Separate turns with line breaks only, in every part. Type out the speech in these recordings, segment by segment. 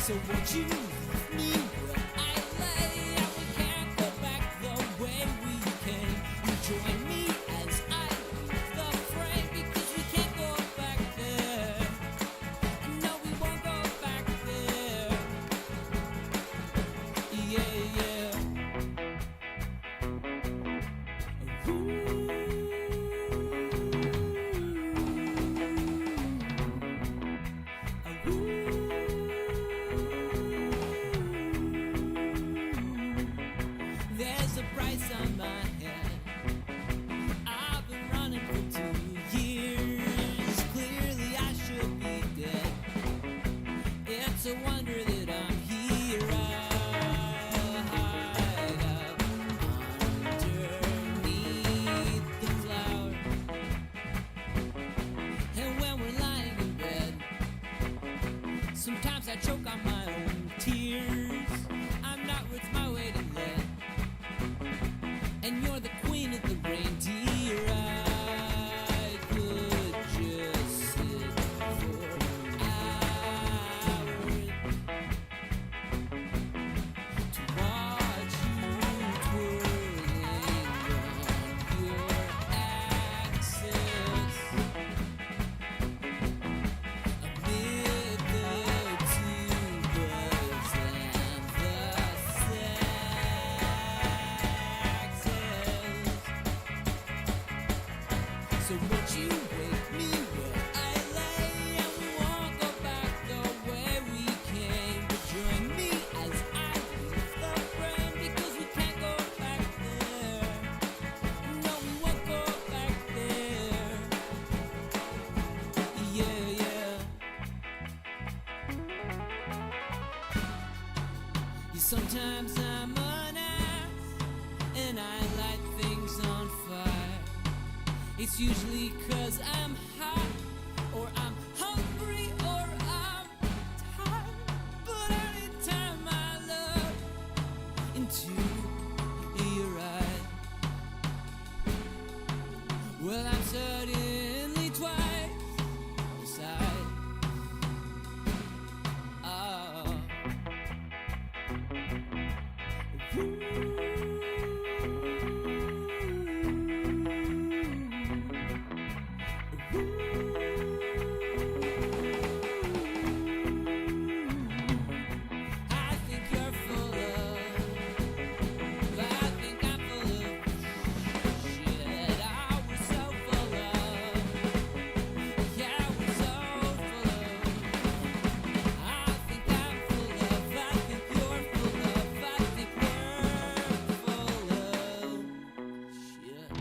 So won't you leave me where I lay? And we can't go back the way we came. You join me as I leave the frame, because we can't go back there. No, we won't go back there. Yeah, yeah. There's a price on my head. I've been running for 2 years. Clearly I should be dead. It's a wonder that I'm here. I hide up underneath the flower. And when we're lying in bed, sometimes I choke on my own tears. I'm not worth my weight in lead. And you're the queen of the reindeer. I could just sit for hours to watch you twirling on your axis amid the tubas and the saxes. So won't you wake me where I lay? And we won't go back the way we came. But join me as I leave the frame, because we can't go back there. No, we won't go back there. Yeah, yeah. Yeah, sometimes I'm an ass and I light things on fire. It's usually 'cause I'm hot, or I'm hungry, or I'm tired. But anytime I look into your eyes, well, I'm suddenly twice the size. Oh. I think you're full of, I think I'm full of shit. I was so full of, yeah, we're so full of. I think I'm full of, I think you're full of, I think we're full of shit.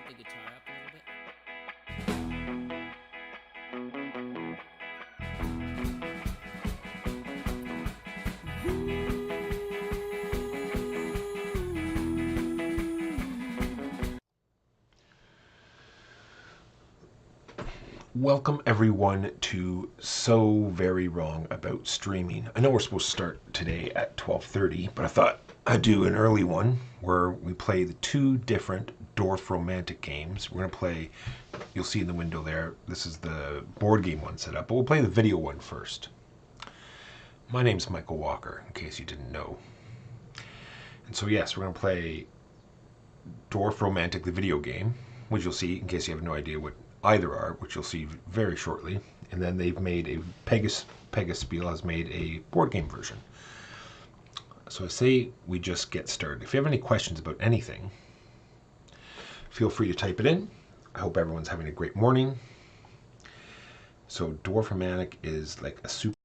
Put the guitar up a little bit.
Welcome everyone to So Very Wrong About Streaming. I know we're supposed to start today at 12:30, but I thought I'd do an early one where we play the two different DORF romantic games. We're going to play, you'll see in the window there, this is the board game one set up, but we'll play the video one first. My name's Michael Walker, in case you didn't know. And so yes, we're going to play DORF Romantic, the video game, which you'll see in case you have no idea what either are, which you'll see very shortly. And then they've made a Pegaspiel has made a board game version. So I say we just get started. If you have any questions about anything, feel free to type it in. I hope everyone's having a great morning. So DORF Romantic is like a super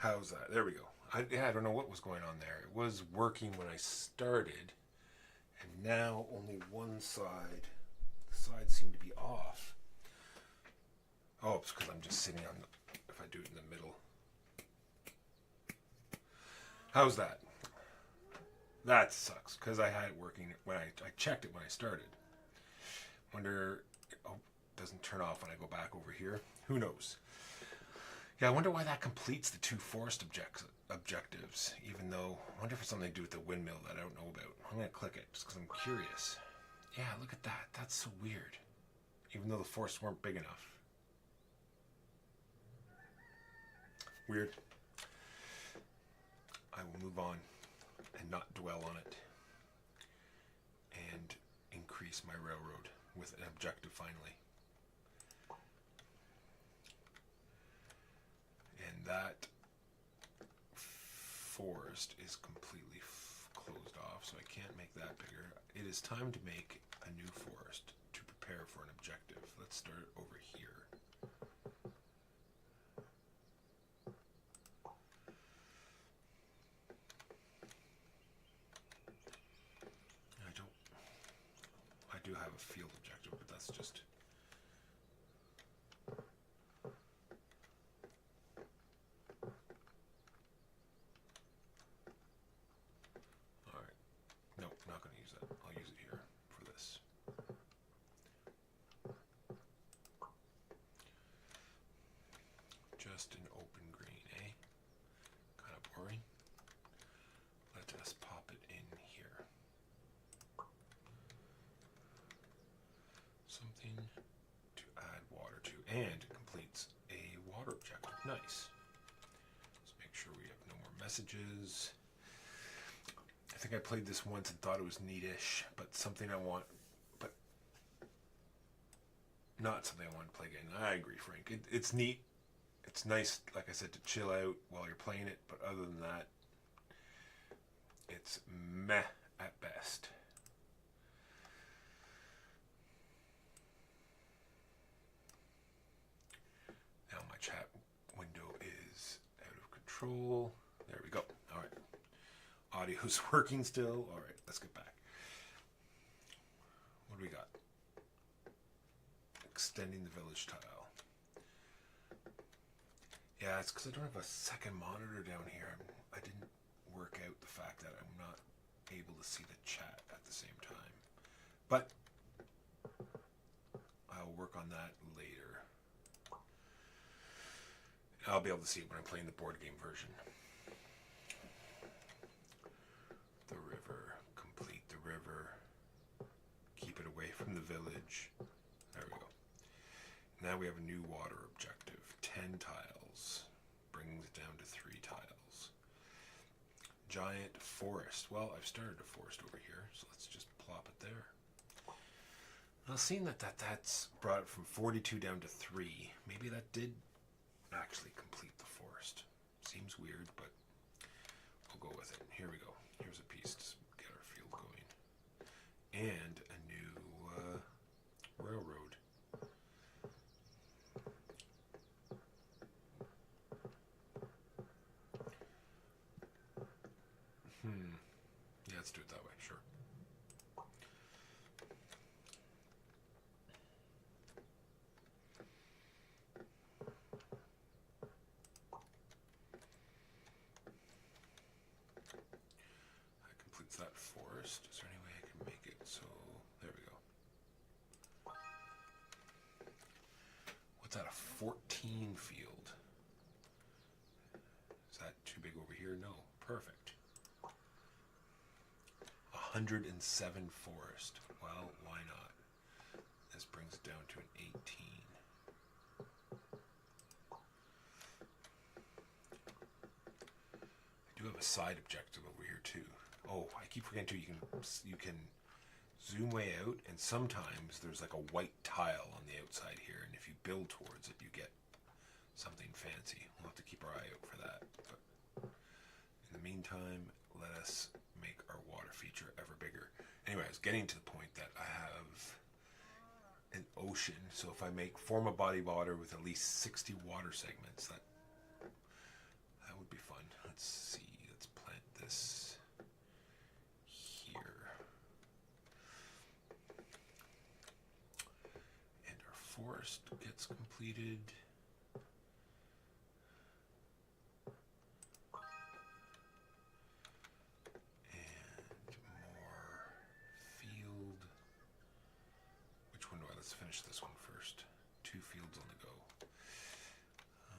How's that? There we go. I don't know what was going on there. It was working when I started, and now only one side. The sides seem to be off. Oh, it's because I'm just sitting on the... If I do it in the middle. How's that? That sucks, because I had it working when I checked it when I started. Wonder... Oh, it doesn't turn off when I go back over here. Who knows? Yeah, I wonder why that completes the two forest objectives, even though... I wonder if it's something to do with the windmill that I don't know about. I'm going to click it, just because I'm curious. Yeah, look at that. That's so weird. Even though the forests weren't big enough. Weird. I will move on and not dwell on it. And increase my railroad with an objective finally. And that forest is completely closed off, so I can't make that bigger. It is time to make a new forest to prepare for an objective. Let's start over here. I do have a field objective, but that's just... Alright. No, I'm not going to use that. I'll use it here for this. Just an open green, eh? Kind of boring. Let us pop it in here. Something to add water to, and it completes a water objective. Nice. Let's make sure we have no more messages. I think I played this once and thought it was neatish, but something I want, but not something I want to play again. I agree, Frank. It's neat. It's nice, like I said, to chill out while you're playing it, but other than that, it's meh at best. Now my chat window is out of control. There we go. All right. Audio's working still. All right, let's get back. What do we got? Extending the village tile. Yeah, it's because I don't have a second monitor down here. I didn't work out the fact that I'm not able to see the chat at the same time. But I'll work on that later. I'll be able to see it when I'm playing the board game version. The river. Complete the river. Keep it away from the village. There we go. Now we have a new water objective. 10 tiles. Brings it down to 3 tiles. Giant forest. Well, I've started a forest over here, so let's just plop it there. Now, seeing that's brought it from 42 down to 3, maybe that did actually complete the forest. Seems weird, but we'll go with it. Here we go. Here's a piece to get our field going. And a new railroad. Yeah, let's do it that way, sure. That completes that forest. Is there any way I can make it so... There we go. What's that, a 14 field? Is that too big over here? No. Perfect. 107 forest. Well, why not? This brings it down to an 18. I do have a side objective over here too. Oh, I keep forgetting too. You can zoom way out, and sometimes there's like a white tile on the outside here, and if you build towards it, you get something fancy. We'll have to keep our eye out for that. But in the meantime, let us make our water feature ever bigger. Anyway, I was getting to the point that I have an ocean, so if I form a body water with at least 60 water segments, that would be let's see, let's plant this here. And our forest gets completed. And more field. Which one do I, let's finish this one first. 2 fields on the go.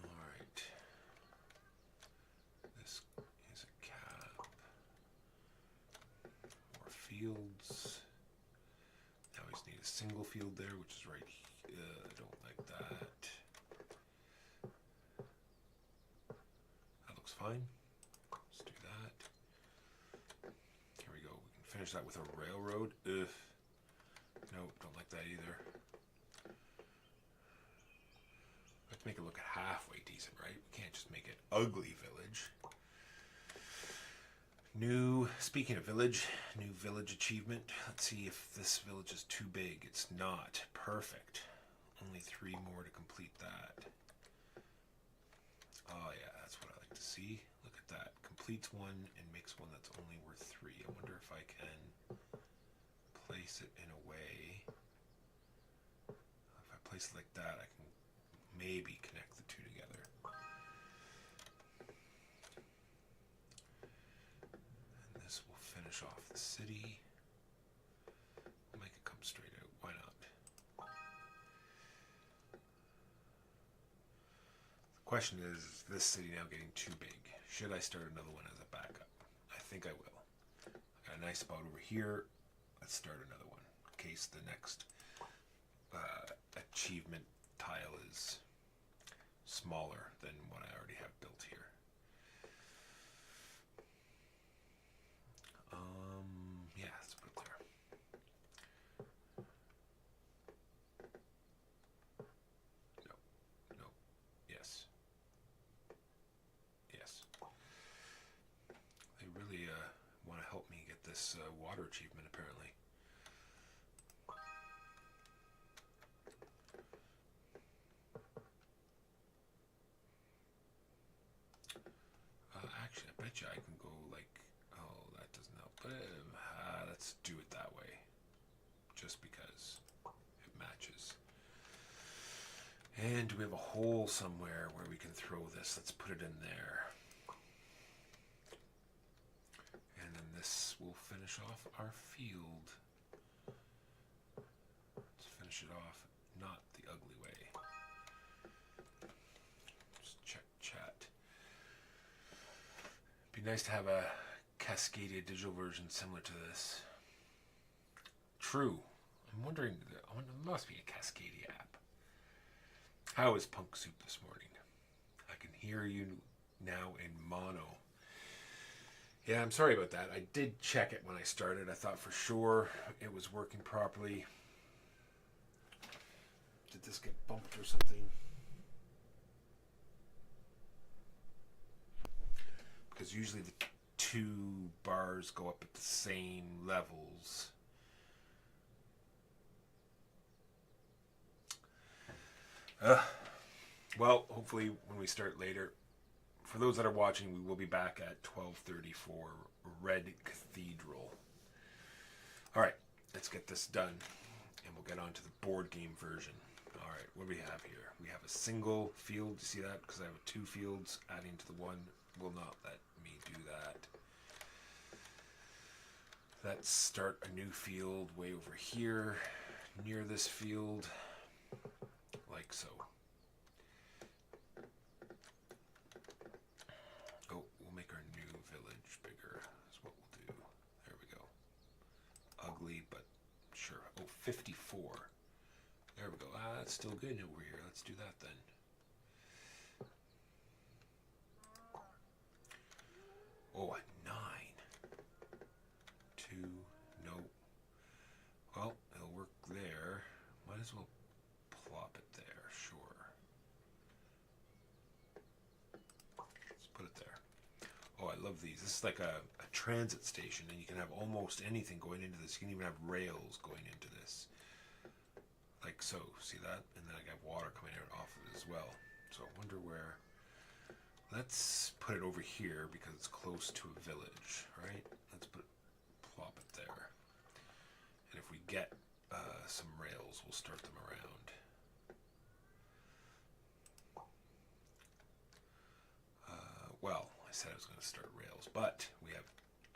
Alright. This is a cap. More fields. Now we just need a single field there, which is right here. I don't like that. That looks fine. Let's do that. Here we go. We can finish that with a railroad. Ugh. Nope, don't like that either. Let's make it look halfway decent, right? We can't just make it ugly village. Speaking of village, new village achievement. Let's see if this village is too big. It's not. Perfect. Only 3 more to complete that. Oh yeah, that's what I like to see. Look at that. Completes 1 and makes one that's only worth 3. I wonder if I can place it in a way. If I place it like that, I can maybe connect the 2 together. And this will finish off the city. We'll make it come straight out. Why not? The question is this city now getting too big? Should I start another one as a backup? I think I will. I got a nice spot over here. Let's start another one in case the next achievement tile is smaller than what I already have built here. Yeah, let's put it there. No, yes. Yes. They really want to help me get this water achievement, apparently. Actually, I bet you I can go like, oh, that doesn't help. But let's do it that way, just because it matches. And do we have a hole somewhere where we can throw this? Let's put it in there. And then this will finish off our field. Let's finish it off, not the ugly way. Just check chat. Be nice to have a cascaded digital version similar to this. True. I'm wondering, there must be a Cascadia app. How is Punk Soup this morning? I can hear you now in mono. Yeah, I'm sorry about that. I did check it when I started. I thought for sure it was working properly. Did this get bumped or something? Because usually the 2 bars go up at the same levels. Well, hopefully when we start later, for those that are watching, we will be back at 12:30 for Red Cathedral. All right, let's get this done, and we'll get on to the board game version. All right, what do we have here? We have a single field. You see that? Because I have 2 fields, adding to the 1 will not let me do that. Let's start a new field way over here, near this field, like so. Oh, we'll make our new village bigger. That's what we'll do. There we go. Ugly, but sure. Oh, 54. There we go. That's still good over here. Let's do that then. Oh, a 9. 2. No. Well, it'll work there. Might as well plop it there. Sure. Let's put it there. Oh, I love these. This is like a transit station, and you can have almost anything going into this. You can even have rails going into this. Like so. See that? And then I got water coming out off of it as well. So I wonder where... let's put it over here because it's close to a village, right? Let's plop it there. And if we get some rails, we'll start them around. Well, I said I was going to start rails, but we have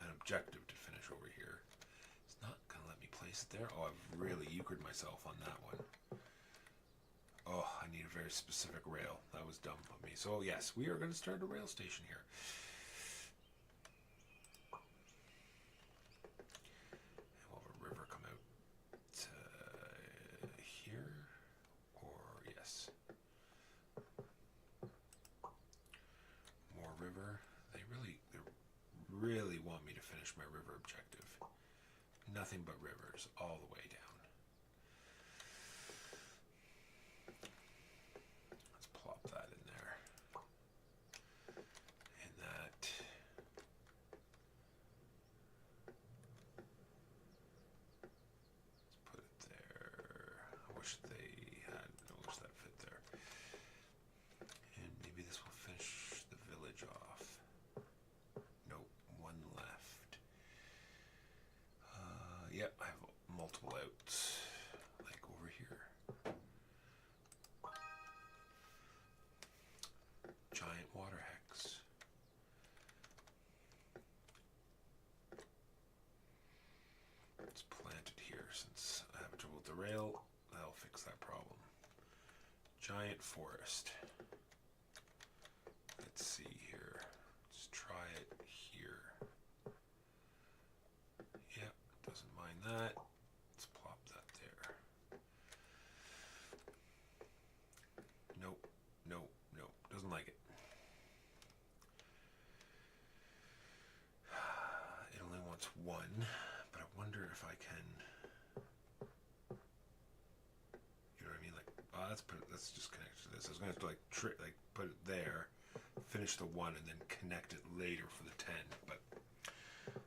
an objective to finish over here. It's not going to let me place it there. Oh, I've really euchred myself on that one. Oh, I need a very specific rail. That was dumb of me. So yes, we are going to start a rail station here. And we'll have a river come out here, or yes. More river. They really want me to finish my river objective. Nothing but rivers all the way down. Let's plop that in there. And that. Let's put it there. I wish they had. I wish that fit there. And maybe this will finish the village off. Nope, one left. Yep, I have multiple outs, like over here. Giant water hex. Let's plant it here since I have trouble with the rail. That'll fix that problem. Giant forest. Let's see here. Let's try it here. Yep, doesn't mind that. Let's plop that there. Nope, nope, nope. Doesn't like it. It only wants one, but I wonder if I can. You know what I mean? Like, oh, let's just connect to this. I was going to have to like put it there, finish the 1, and then connect it later for the 10. But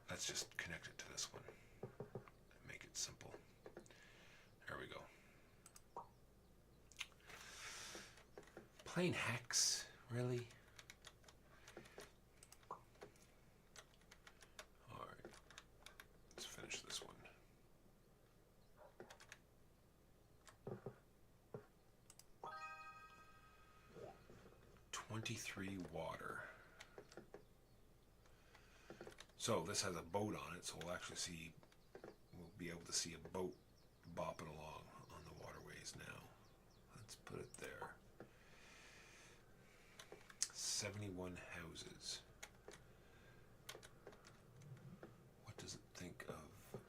let's just connect it to this one. Make it simple. There we go. Plain hex, really? All right. Let's finish this one. $23 water. So this has a boat on it, so we'll be able to see a boat bopping along on the waterways now. Let's put it there. 71 houses. What does it think of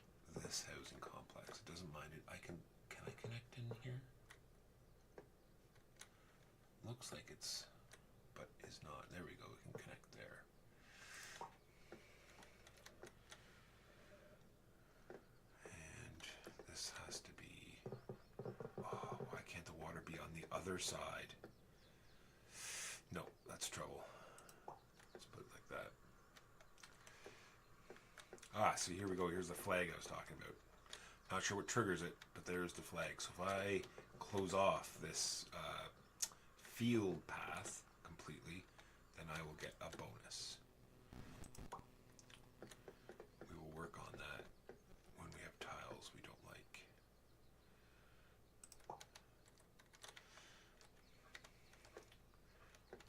this housing complex? It doesn't mind it. Can I connect in here? Looks like it's, but is not. There we go. We can connect there. And this has to be. Oh, why can't the water be on the other side? No, that's trouble. Let's put it like that. Ah, so here we go. Here's the flag I was talking about. Not sure what triggers it, but there's the flag. So if I close off this field path completely, then I will get a bonus. We will work on that when we have tiles we don't like.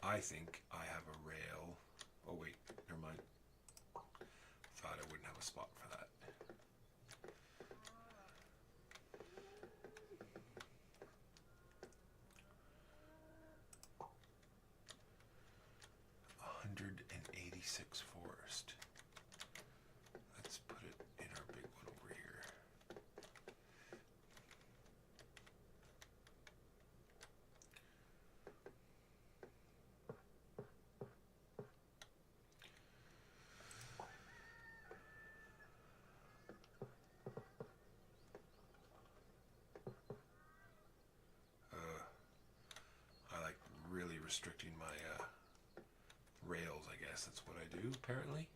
I think I have a rail. Oh wait, never mind. Thought I wouldn't have a spot for that. $186 forest. Let's put it in our big one over here. I like really restricting my rails, I guess. That's what I do, apparently.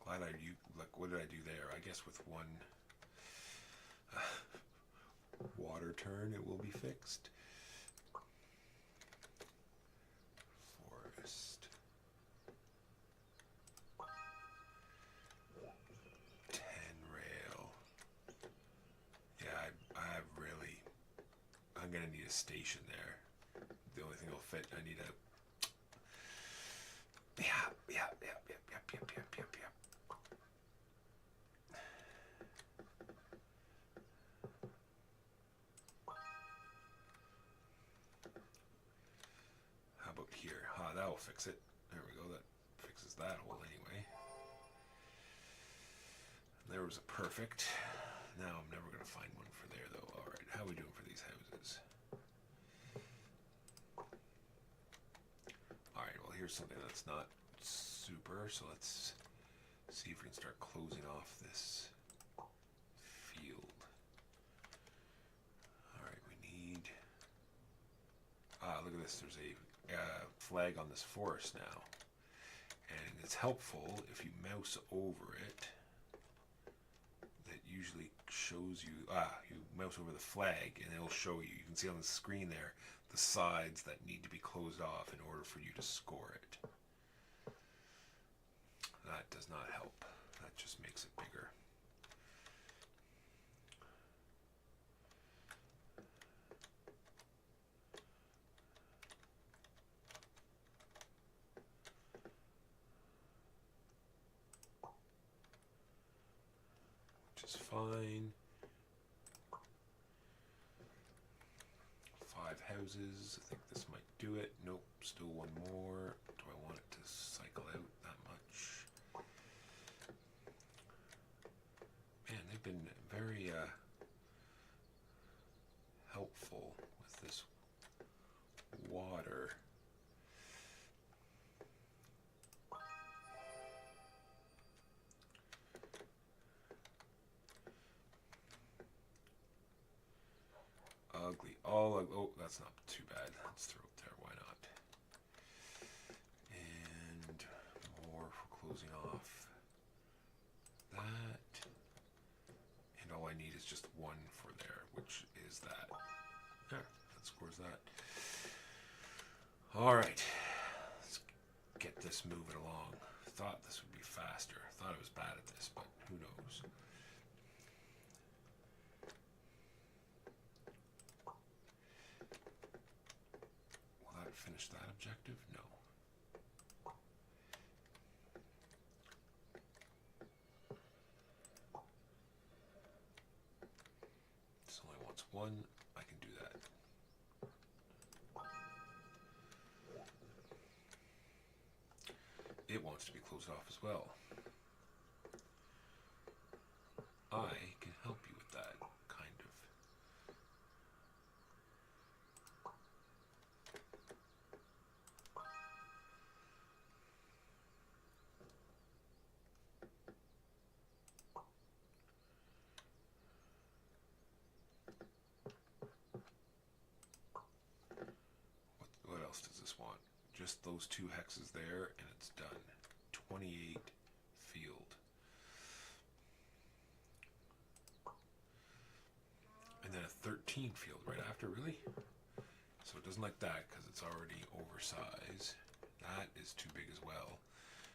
Glad like, what did I do there? I guess with one water turn, it will be fixed. Forest. 10 rail. Yeah, I'm gonna need a station there. The only thing that'll fit, I need a. Yeah. How about here? That will fix it. There we go. That fixes that hole anyway. There was a perfect. Now I'm never going to find one for there though. Alright, how are we doing for these houses? Alright, well here's something that's not super, so let's see if we can start closing off this field. Alright, we need... look at this, there's a flag on this forest now. And it's helpful if you mouse over it. That usually shows you, you mouse over the flag and it'll show you. You can see on the screen there the sides that need to be closed off in order for you to score it. That does not help. That just makes it bigger. Which is fine. 5 houses. I think this might do it. Nope, still one more. Do I want it to cycle out that much? Man, they've been very helpful with this water. Ugly. Oh, that's not too bad. Let's throw it there. Why not? And more for closing off that. And all I need is just one for there, which is that. Yeah, that scores that. All right. Let's get this moving along. Thought this would be faster. Thought I was bad at this, but who knows? Finish that objective? No. This only wants one. I can do that. It wants to be closed off as well. I can help you with that, kind of. What else does this want? Just those 2 hexes there, and it's done. 28 field. And then a 13 field right after, really? So it doesn't like that because it's already oversized. That is too big as well.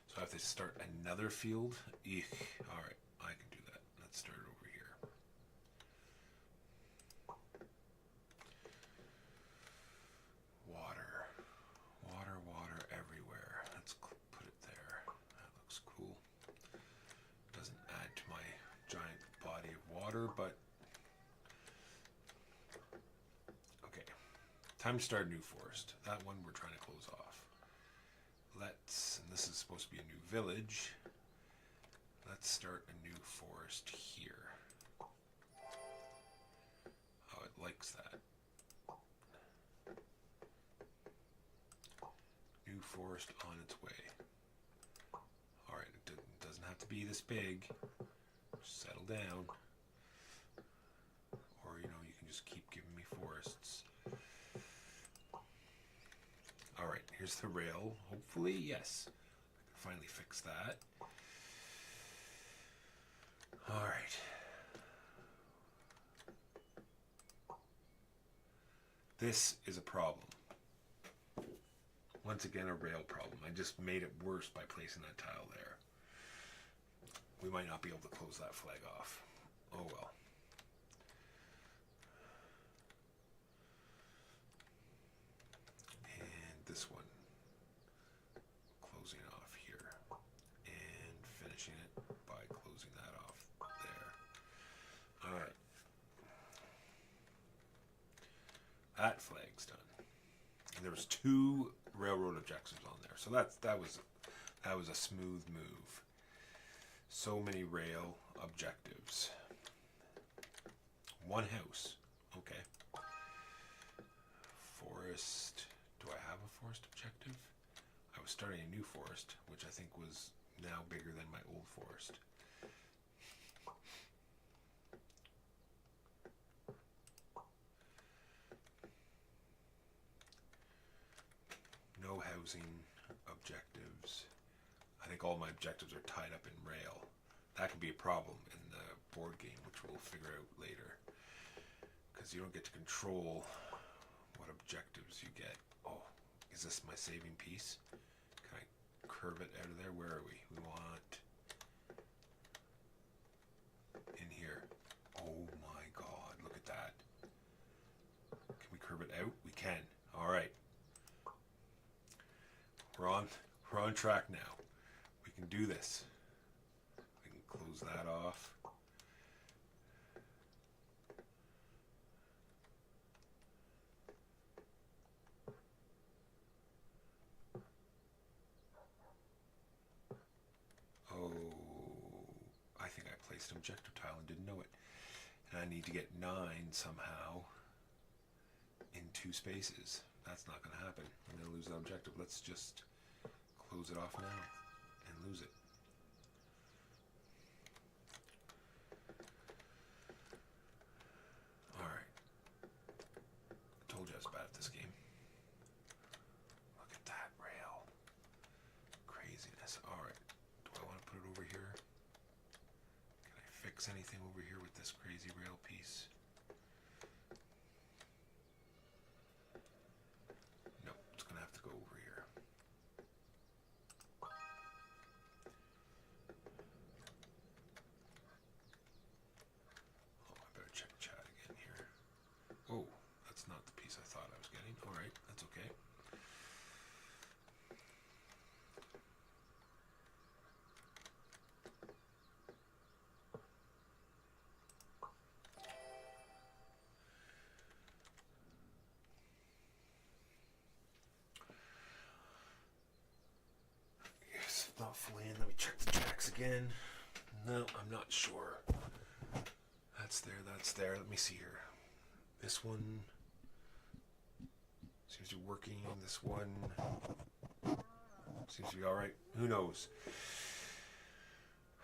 So I have to start another field. Eek. Alright, I can do that. Let's start it over here. Water. Water, water everywhere. Let's put it there. That looks cool. Doesn't add to my giant body of water, but... Okay. Time to start a new forest. That one we're trying to close off. And this is supposed to be a new village. Let's start a new forest here. Oh, it likes that. New forest on its way. Alright, it doesn't have to be this big. Just settle down. Or, you can just keep giving me forests. Alright, here's the rail. Hopefully, yes. I can finally fix that. Alright. This is a problem. Once again, a rail problem. I just made it worse by placing that tile there. We might not be able to close that flag off. Oh well. And this one. Closing off here. And finishing it by closing that off there. Alright. That flag's done. And there was 2 railroad objectives on there. So that was a smooth move. So many rail objectives. 1 house. Okay. Forest. Do I have a forest objective? I was starting a new forest, which I think was now bigger than my old forest. No housing objectives. I think all my objectives are tied up in rail. That could be a problem in the board game, which we'll figure out later. Because you don't get to control what objectives you get. Oh, is this my saving piece? Can I curve it out of there? Where are we? We want in here. Oh my god, look at that. Can we curve it out? We can. Alright. We're on track now. We can do this. We can close that off. Oh, I think I placed an objective tile and didn't know it. And I need to get 9 somehow in 2 spaces. That's not going to happen. I'm going to lose that objective. Let's just close it off now and lose it. Alright. I told you I was bad at this game. Look at that rail. Craziness. Alright. Do I want to put it over here? Can I fix anything over here with this crazy rail piece? No, it's going to have to go over here. Oh, I better check chat again here. Oh, that's not the piece I thought I was getting. Alright, that's okay. Yes, not fully in. Let me check the jacks again. No, I'm not sure. That's there, that's there. Let me see here. This one seems to be working. This one seems to be alright. Who knows?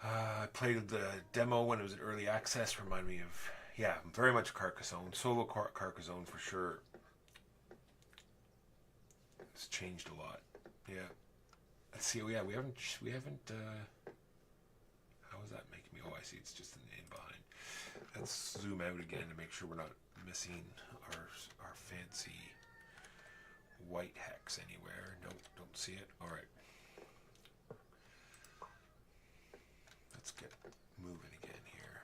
I played the demo when it was in early access. Reminded me of, yeah, very much Carcassonne. Solo Carcassonne for sure. It's changed a lot. Yeah. Let's see. Oh yeah, we haven't. How is that making me? Oh, I see. It's just an in behind. Let's zoom out again to make sure we're not missing our fancy white hex anywhere. Nope, don't see it. All right. Let's get moving again here.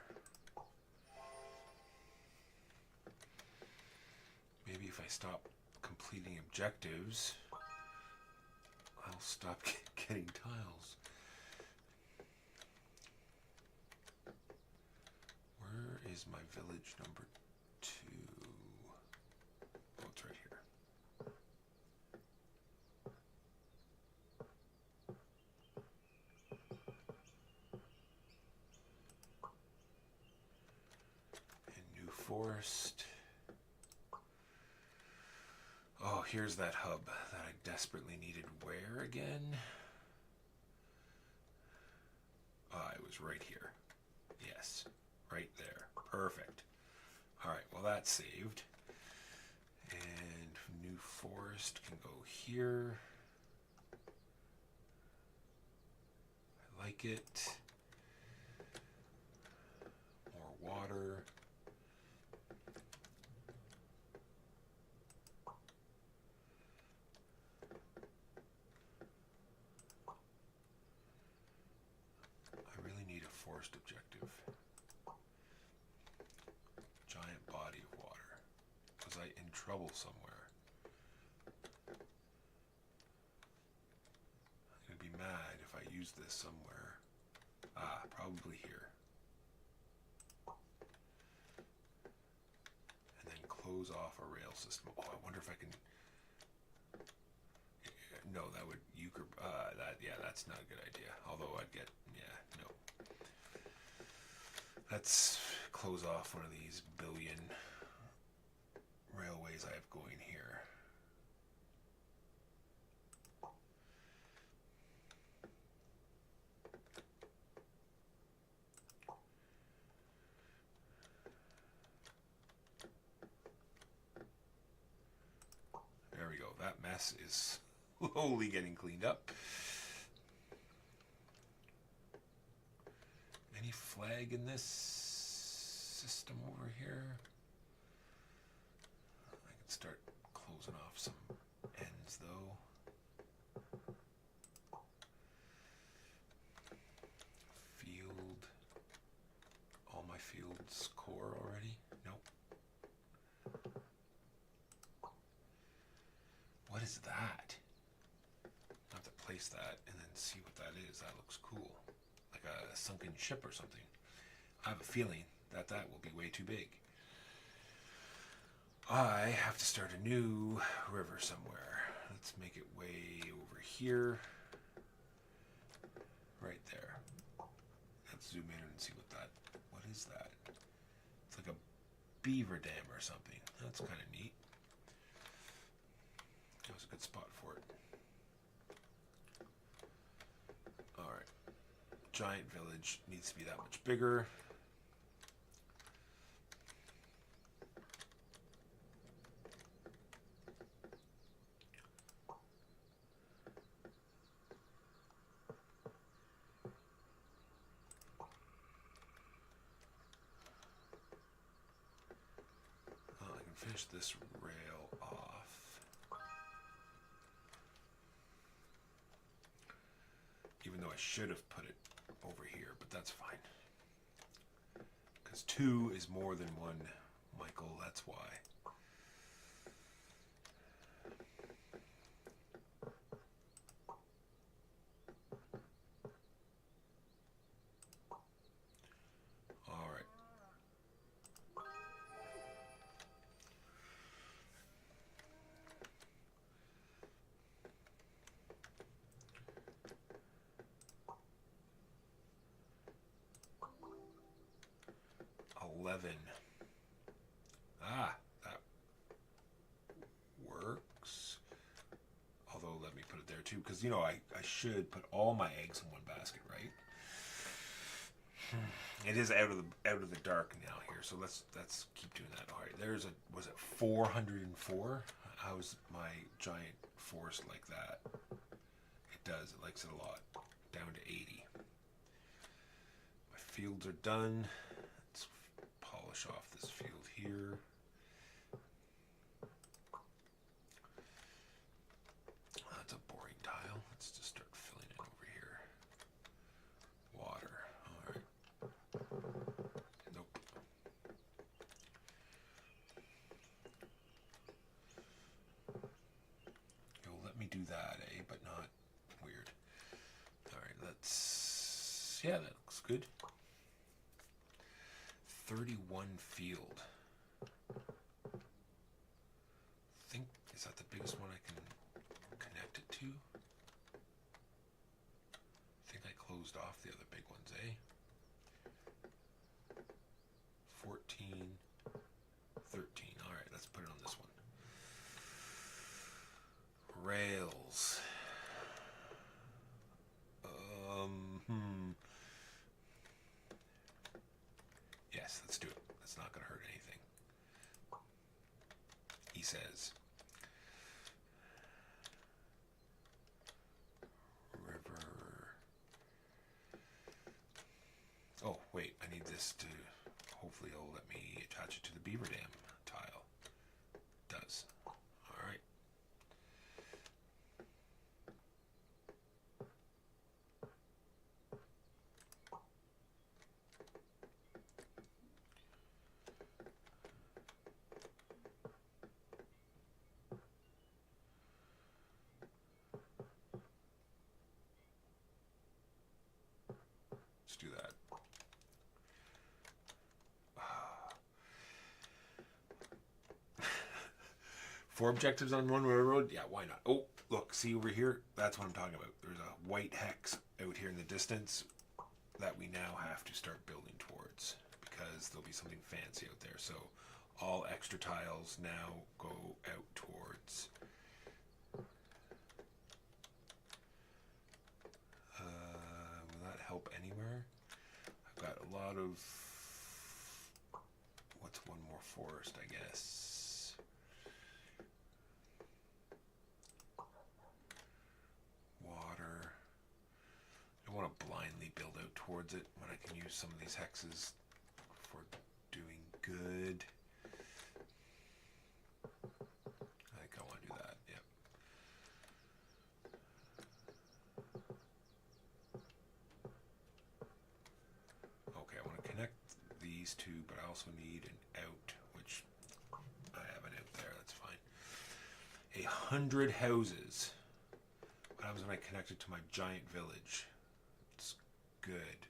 Maybe if I stop completing objectives, I'll stop getting tiles. Where is my village number 2? Oh, it's right here. And New Forest. Oh, here's that hub that I desperately needed. Where again? It was right here. Yes, right there. Perfect. Alright, well that's saved. And New Forest can go here. I like it. More water. first objective? Giant body of water. Was I in trouble somewhere? I'm going to be mad if I use this somewhere. Ah, probably here. And then close off a rail system. Oh, I wonder if I can... No, that would... that's not a good idea. Although I'd get... Yeah, no. Let's close off one of these billion railways I have going here. There we go. That mess is slowly getting cleaned up. Any flag in this system over here? I can start closing off some ends though. Field. All my fields core already? Nope. What is that? I have to place that and then see what that is. That looks cool. Like a sunken ship or something. I have a feeling that that will be way too big. I have to start a new river somewhere. Let's make it way over here. Right there. Let's zoom in and see what is that? It's like a beaver dam or something. That's kind of neat. That was a good spot for it. Alright. Giant village needs to be that much bigger. I can finish this rail off. Even though I should have put it over here, but that's fine. Because 2 is more than 1, Michael, that's why. Alright. Ah, that works. Although, let me put it there too, because, you know, I should put all my eggs in one basket, right? It is out of the dark now here, so let's keep doing that. All right, was it 404? How's my giant forest like that? It does. It likes it a lot. Down to 80. My fields are done. Let's polish off this field here. That's a boring tile. Let's just start filling it over here. Water. All right. Nope. You'll let me do that, eh? But not weird. All right, yeah, that looks good. 31 field. Is that the biggest one I can connect it to? I think I closed off the other big ones, eh? 14, 13. All right, let's put it on this one. Rails. Yes, let's do it. That's not going to hurt anything. He says. River. Oh, wait. I need this to... Hopefully it'll let me attach it to the beaver dam tile. It does. All right. 4 objectives on one railroad? Yeah, why not? Oh, look, see over here? That's what I'm talking about. There's a white hex out here in the distance that we now have to start building towards because there'll be something fancy out there. So all extra tiles now go out towards. Will that help anywhere? I've got a lot of... What's one more forest, I guess? Water. I don't want to blindly build out towards it when I can use some of these hexes for doing good. I think I want to do that, yep. Okay, I want to connect these two, but I also need an out, which I have an out there, that's fine. 100 houses. What happens when I connect it to my giant village? It's good.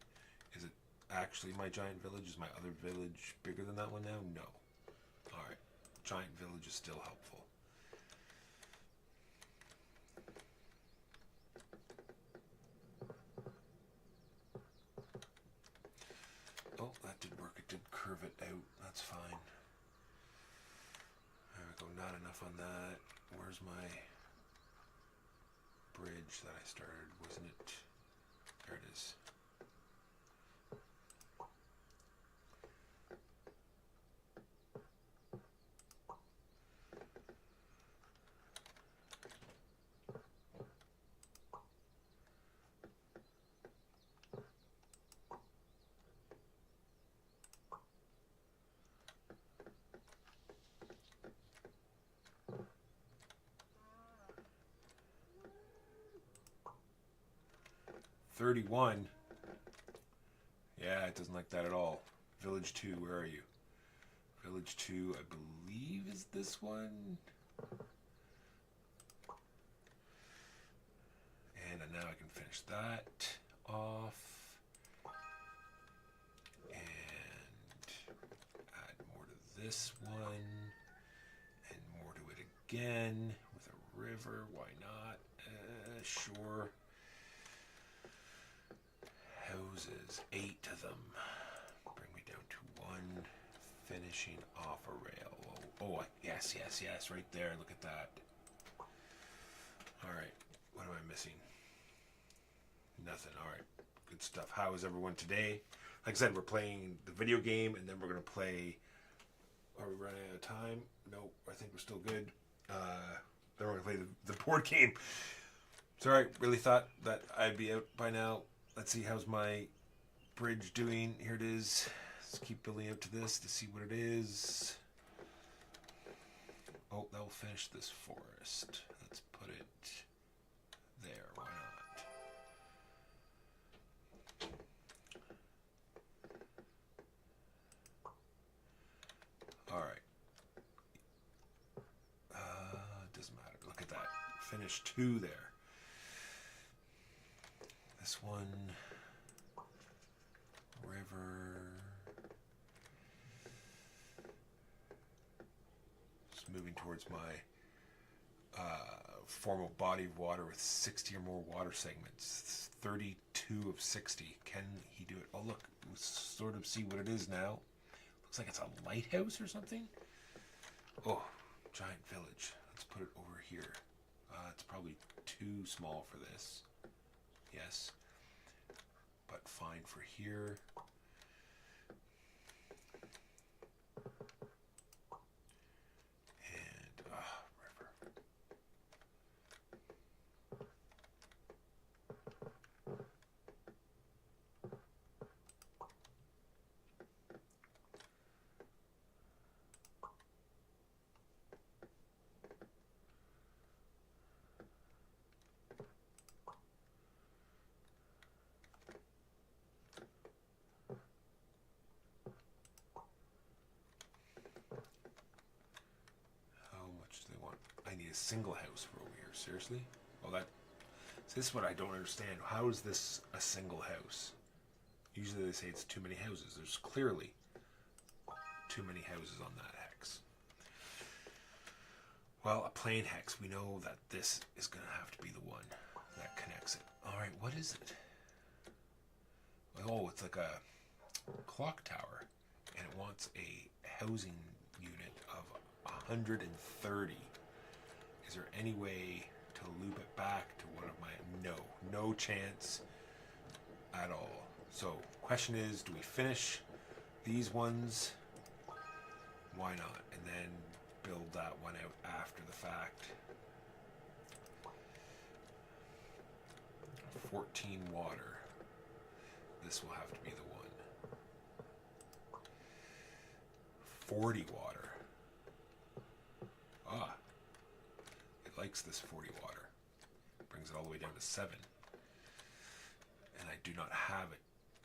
Is it actually my giant village? Is my other village bigger than that one now? No. Alright. Giant village is still helpful. Oh, that did work. It did curve it out. That's fine. There we go. Not enough on that. Where's my bridge that I started? Wasn't it? There it is. $31. Yeah, it doesn't like that at all. Village 2, where are you? Village 2, I believe, is this one. And now I can finish that off. And add more to this one. And more to it again. With a river, why not? Sure. Houses, 8 of them. Bring me down to 1. Finishing off a rail. Oh, yes, right there. Look at that. Alright, what am I missing? Nothing, alright. Good stuff. How is everyone today? Like I said, we're playing the video game, and then we're going to play... Are we running out of time? No, I think we're still good. Then we're going to play the board game. Sorry, really thought that I'd be out by now. Let's see, how's my bridge doing? Here it is. Let's keep building up to this to see what it is. Oh, that'll finish this forest. Let's put it there. Why not? Alright. Doesn't matter. Look at that. Finish 2 there. This one, river, just moving towards my formal body of water with 60 or more water segments, 32 of 60. Can he do it? Oh look, we'll sort of see what it is now. Looks like it's a lighthouse or something. Oh, giant village. Let's put it over here. It's probably too small for this. Yes, but fine for here. And, river. I need a single house for over here. Seriously? Well, this is what I don't understand. How is this a single house? Usually they say it's too many houses. There's clearly too many houses on that hex. Well, a plain hex. We know that this is going to have to be the one that connects it. All right, what is it? Oh, it's like a clock tower, and it wants a housing unit of 130. Is there any way to loop it back to one of my... No chance at all. So, question is, do we finish these ones? Why not? And then build that one out after the fact. 14 water. This will have to be the one. 40 water. Ah. It likes this 40 water. Brings it all the way down to 7. And I do not have a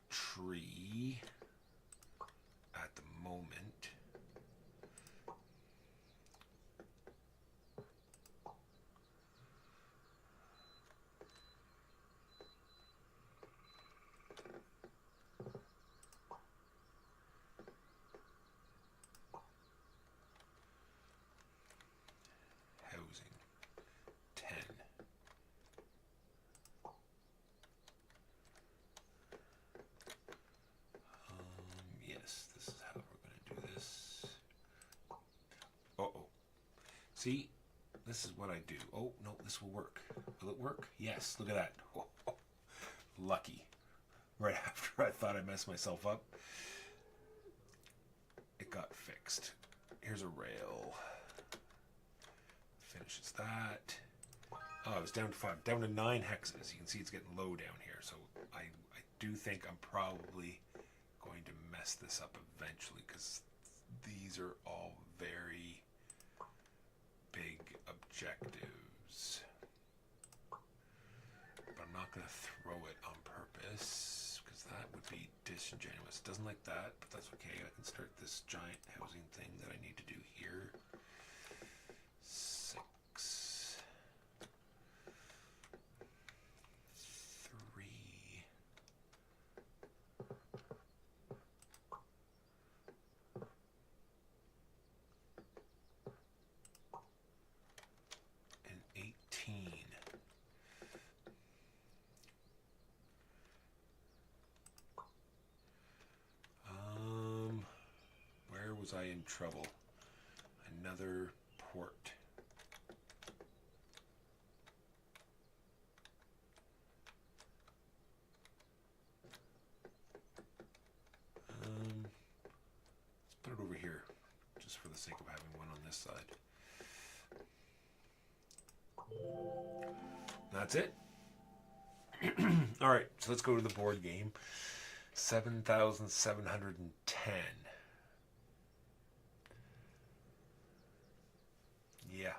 tree at the moment. Housing 10. Yes, this is how we're going to do this. Uh-oh. See? This is what I do. Oh, no, this will work. Will it work? Yes, look at that. Oh, lucky. Right after I thought I messed myself up, it got fixed. Here's a rail. Finishes that. Oh, I was down to 5. Down to 9 hexes. You can see it's getting low down here. So I do think I'm probably going to mess this up eventually, because these are all very big objectives. But I'm not going to throw it on purpose, because that would be disingenuous. It doesn't like that, but that's okay. I can start this giant housing thing that I need to do here. 6. 3. And 18. Where was I in trouble? Another port. Let's put it over here, just for the sake of having one on this side. That's it. All right, so let's go to the board game. 7,710. Yeah.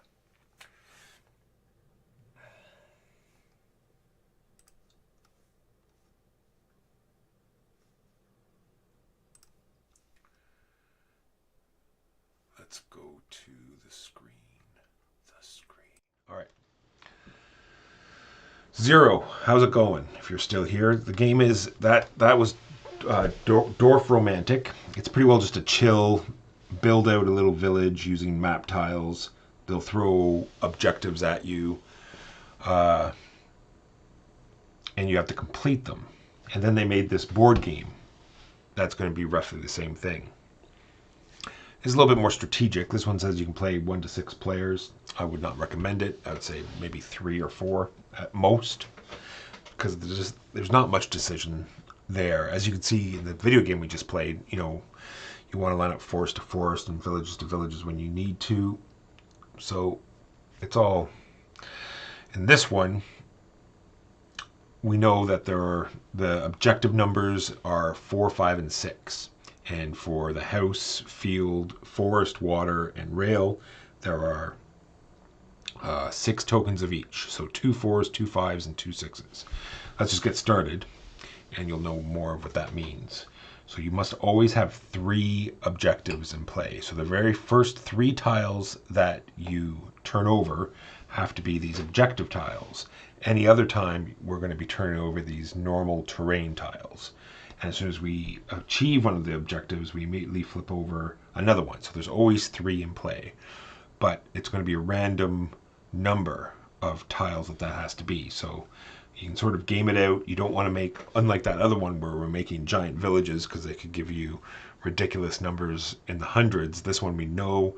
Let's go to the screen. All right. 0. How's it going? If you're still here, the game is that was DORF Romantic. It's pretty well just a chill, build out a little village using map tiles. They'll throw objectives at you, and you have to complete them. And then they made this board game that's going to be roughly the same thing. It's a little bit more strategic. This one says you can play 1 to 6 players. I would not recommend it. I would say maybe 3 or 4 at most, because there's not much decision there. As you can see in the video game we just played, you know, you want to line up forest to forest and villages to villages when you need to. So it's all... In this one, we know that the objective numbers are 4, 5, and 6. And for the house, field, forest, water, and rail, there are 6 tokens of each. So 2 4s, 2 5s, and 2 6s. Let's just get started, and you'll know more of what that means. So you must always have 3 objectives in play. So the very first 3 tiles that you turn over have to be these objective tiles. Any other time, we're going to be turning over these normal terrain tiles. And as soon as we achieve one of the objectives, we immediately flip over another one. So there's always 3 in play. but it's going to be a random number of tiles that has to be. So you can sort of game it out. You don't want to make, unlike that other one where we're making giant villages because they could give you ridiculous numbers in the hundreds. This one we know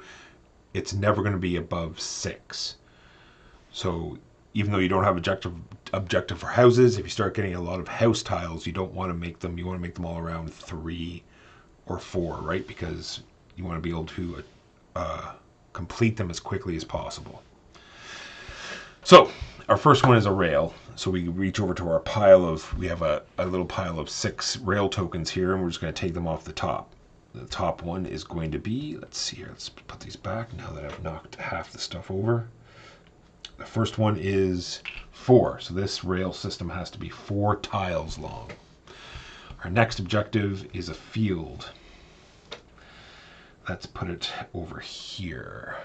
it's never going to be above 6. So even though you don't have objective for houses, if you start getting a lot of house tiles, you don't want to make them, you want to make them all around 3 or 4, right? Because you want to be able to complete them as quickly as possible. So our first one is a rail. So we reach over to our pile of, we have a little pile of 6 rail tokens here, and we're just going to take them off the top. The top one is going to be, let's see here, let's put these back now that I've knocked half the stuff over. The first one is 4. So this rail system has to be 4 tiles long. Our next objective is a field. Let's put it over here.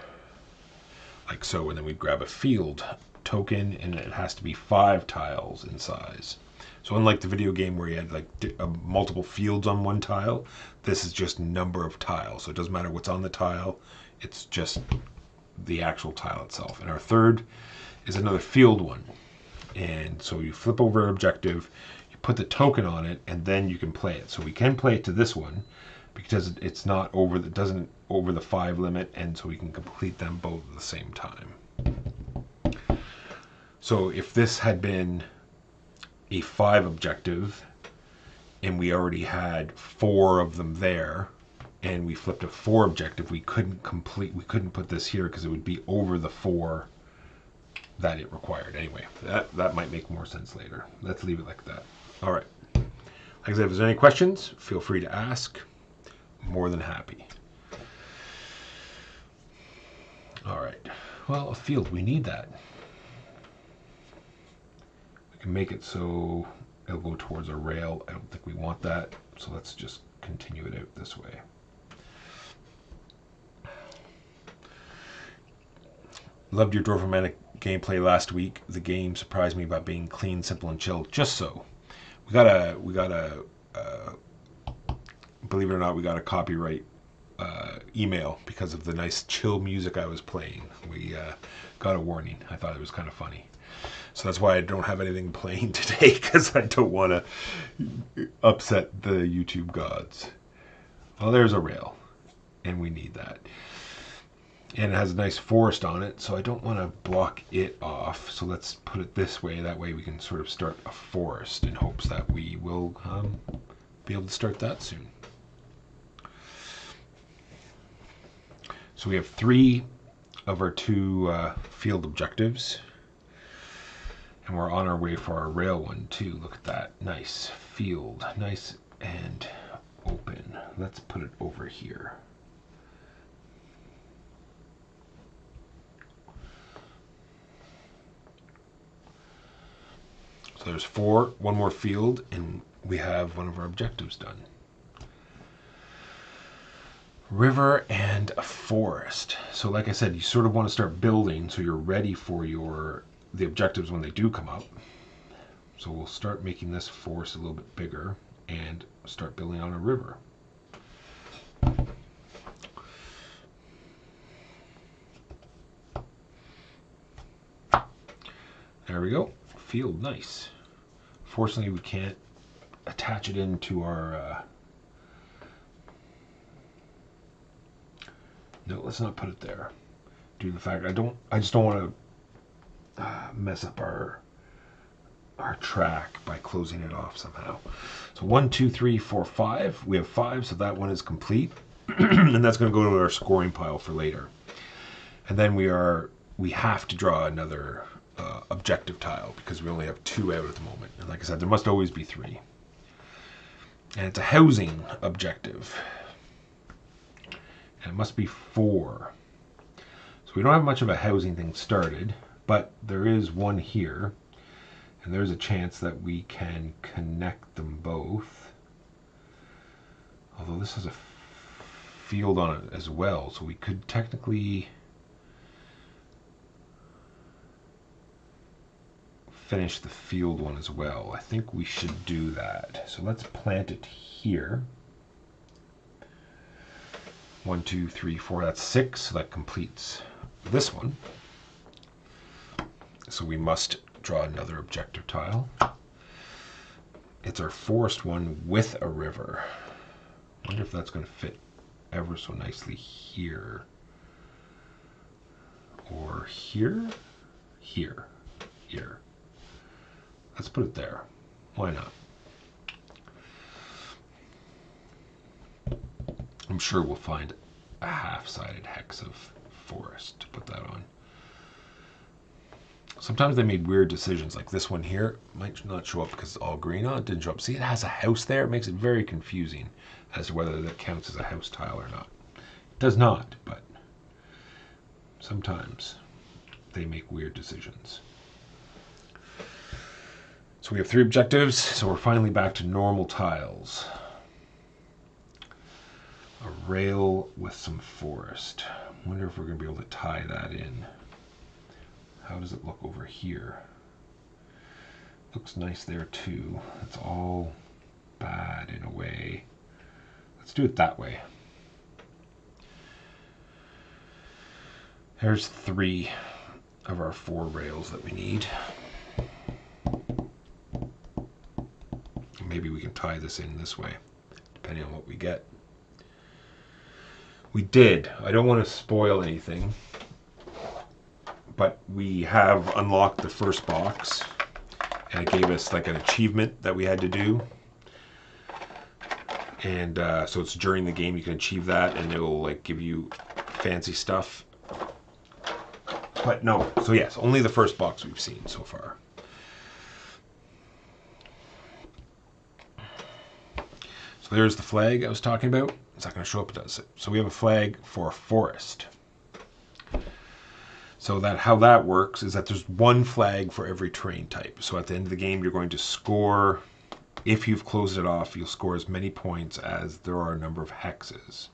Like so, and then we grab a field token, and it has to be 5 tiles in size. So unlike the video game where you had like multiple fields on one tile, this is just number of tiles. So it doesn't matter what's on the tile, it's just the actual tile itself. And our third is another field one. And so you flip over an objective, you put the token on it, and then you can play it. So we can play it to this one because it's not over, it doesn't over the 5 limit, and so we can complete them both at the same time. So if this had been a 5 objective and we already had 4 of them there, and we flipped a 4 objective, we couldn't put this here because it would be over the 4 that it required. Anyway, that might make more sense later. Let's leave it like that. All right. Like I said, if there's any questions, feel free to ask. More than happy. All right. Well, a field, we need that. We can make it so it'll go towards a rail. I don't think we want that, so let's just continue it out this way. Loved your Dwarf gameplay last week. The game surprised me by being clean, simple, and chill. Just so. We got a believe it or not, we got a copyright email because of the nice chill music I was playing. We got a warning. I thought it was kind of funny. So that's why I don't have anything playing today, because I don't want to upset the YouTube gods. Well, there's a rail, and we need that. And it has a nice forest on it, so I don't want to block it off. So let's put it this way. That way we can sort of start a forest in hopes that we will be able to start that soon. So we have 3 of our 2 field objectives. And we're on our way for our rail one too. Look at that. Nice field. Nice and open. Let's put it over here. So there's 4, one more field, and we have one of our objectives done. River and a forest. So like I said, you sort of want to start building so you're ready for the objectives when they do come up. So we'll start making this forest a little bit bigger and start building on a river. There we go. Field, nice. Fortunately, we can't attach it into our no, let's not put it there. Due to the fact I just don't want to mess up our track by closing it off somehow. So 1, 2, 3, 4, 5. We have 5, so that one is complete, and that's going to go to our scoring pile for later. And then we have to draw another objective tile because we only have 2 out at the moment. And like I said, there must always be 3. And it's a housing objective. And it must be 4. So we don't have much of a housing thing started, but there is one here. And there's a chance that we can connect them both. Although this has a field on it as well, so we could technically finish the field one as well. I think we should do that. So let's plant it here. 1, 2, 3, 4, that's 6, so that completes this one. So we must draw another objective tile. It's our forest one with a river. I wonder if that's going to fit ever so nicely here. Or here? Here. Here. Let's put it there. Why not? I'm sure we'll find a half-sided hex of forest to put that on. Sometimes they made weird decisions, like this one here might not show up because it's all green. Oh, it didn't show up. See, it has a house there. It makes it very confusing as to whether that counts as a house tile or not. It does not, but sometimes they make weird decisions. So we have 3 objectives, so we're finally back to normal tiles. A rail with some forest. I wonder if we're going to be able to tie that in. How does it look over here? Looks nice there too. It's all bad in a way. Let's do it that way. There's 3 of our 4 rails that we need. Maybe we can tie this in this way, depending on what we get. We did. I don't want to spoil anything, but we have unlocked the first box, and it gave us like an achievement that we had to do. And so it's during the game you can achieve that, and it will like give you fancy stuff. But no, so yes, only the first box we've seen so far. So there's the flag I was talking about. It's not going to show up, does it? So we have a flag for a forest. So that how that works is that there's 1 flag for every terrain type. So at the end of the game, you're going to score, if you've closed it off, you'll score as many points as there are a number of hexes.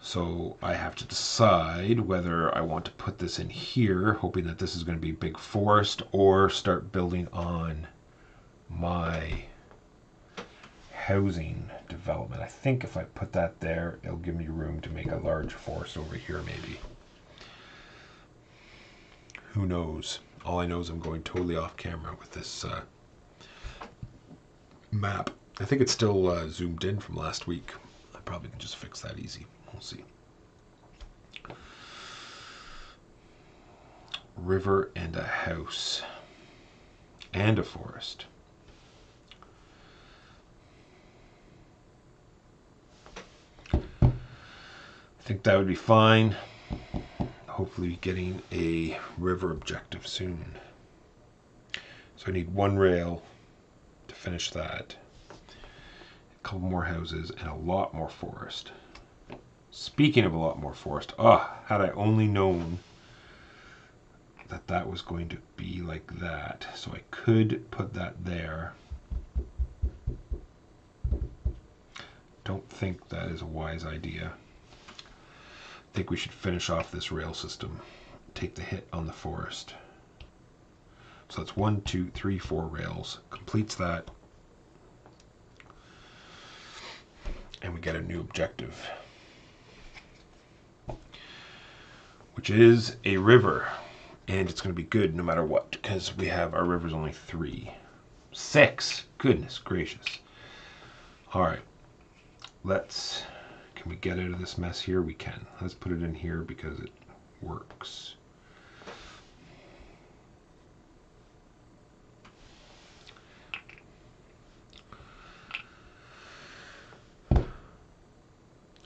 So I have to decide whether I want to put this in here, hoping that this is going to be big forest, or start building on my housing development. I think if I put that there, it'll give me room to make a large forest over here maybe. Who knows? All I know is I'm going totally off camera with this map. I think it's still zoomed in from last week. I probably can just fix that easy. We'll see. River and a house. And a forest. I think that would be fine. Hopefully getting a river objective soon. So I need 1 rail to finish that. A couple more houses and a lot more forest. Speaking of a lot more forest, had I only known that that was going to be like that. So I could put that there. Don't think that is a wise idea. I think we should finish off this rail system. Take the hit on the forest. So that's 1, 2, 3, 4 rails. Completes that. And we get a new objective, which is a river. And it's going to be good no matter what, because we have our river's only 3. 6! Goodness gracious. Alright. Can we get out of this mess here? We can. Let's put it in here because it works.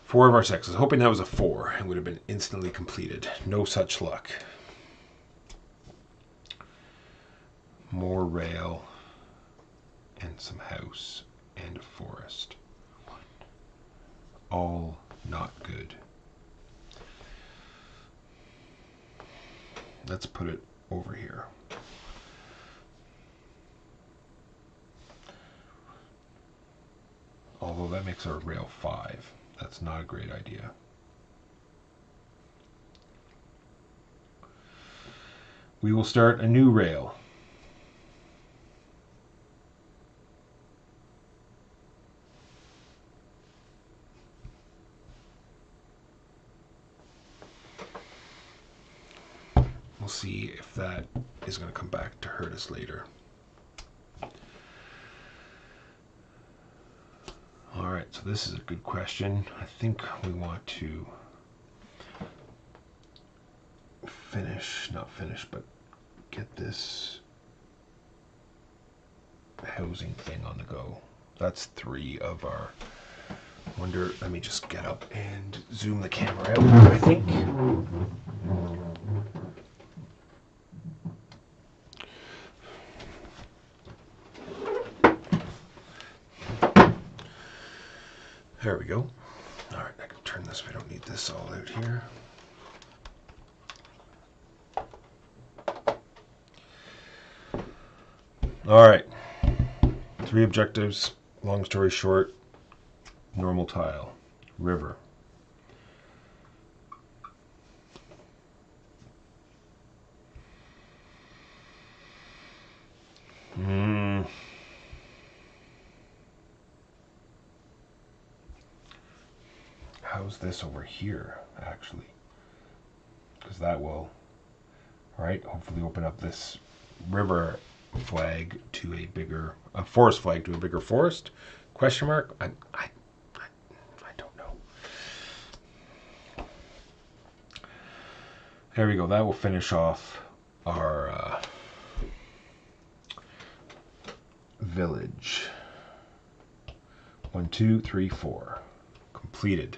Four of our 6. I was hoping that was a 4 and would have been instantly completed. No such luck. More rail and some house and a forest. All not good. Let's put it over here. Although that makes our rail 5. That's not a great idea. We will start a new rail. is going to come back to hurt us later. All right, so this is a good question. I think we want to not finish, but get this housing thing on the go. That's 3 of our... let me just get up and zoom the camera out, I think. There we go. All right, I can turn this. We don't need this all out here. All right, 3 objectives. Long story short, normal tile, river. How's this over here, actually? Because that will, right, hopefully open up this river flag to a bigger, forest flag to a bigger forest? Question mark? I don't know. There we go. That will finish off our village. 1, 2, 3, 4. Completed.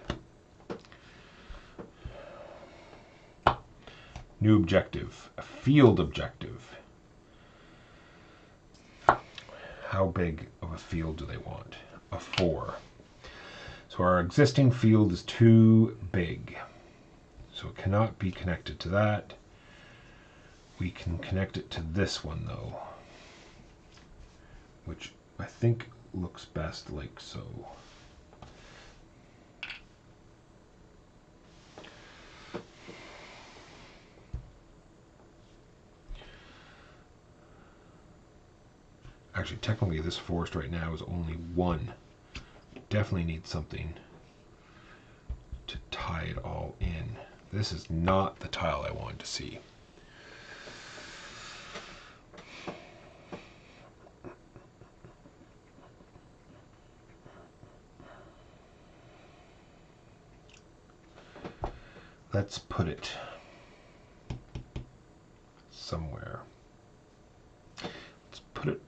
New objective. A field objective. How big of a field do they want? A 4. So our existing field is too big. So it cannot be connected to that. We can connect it to this one though, which I think looks best like so. Actually, technically this forest right now is only 1. Definitely need something to tie it all in. This is not the tile I wanted to see. Let's put it somewhere. Let's put it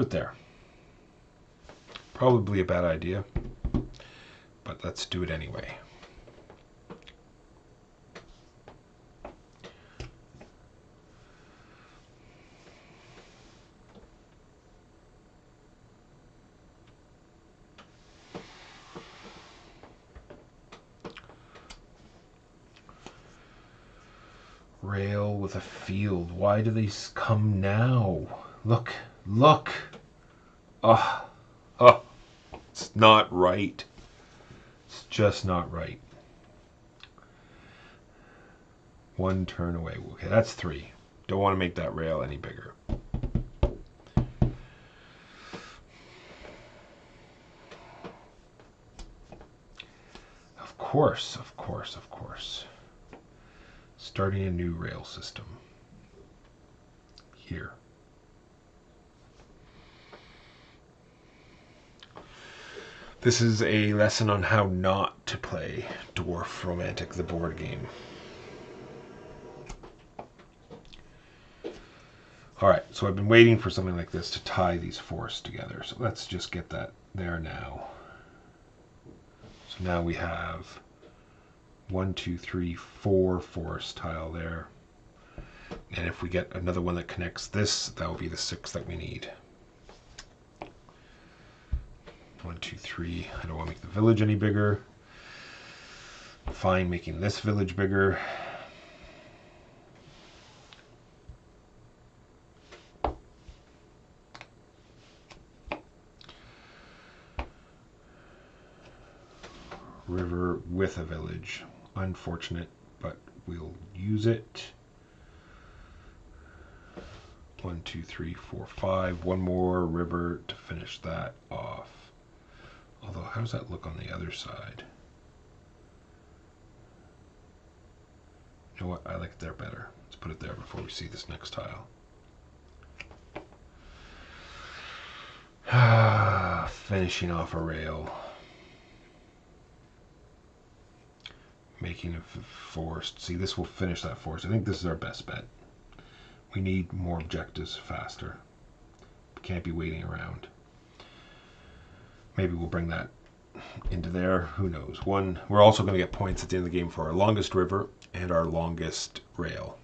there. Probably a bad idea, but let's do it anyway. Rail with a field. Why do they come now? Look, look. Oh, it's not right. It's just not right. 1 turn away. Okay, that's 3. Don't want to make that rail any bigger. Of course, of course, of course. Starting a new rail system. Here. This is a lesson on how not to play Dwarf Romantic, the board game. Alright, so I've been waiting for something like this to tie these forests together. So let's just get that there now. So now we have 1, 2, 3, 4 forest tile there. And if we get another one that connects this, that will be the 6 that we need. 1, 2, 3. I don't want to make the village any bigger. Fine making this village bigger. River with a village. Unfortunate, but we'll use it. 1, 2, 3, 4, 5. One more river to finish that off. Although, how does that look on the other side? You know what? I like it there better. Let's put it there before we see this next tile. Finishing off a rail. Making a forest. See, this will finish that forest. I think this is our best bet. We need more objectives faster. We can't be waiting around. Maybe we'll bring that into there. Who knows? We're also going to get points at the end of the game for our longest river and our longest rail.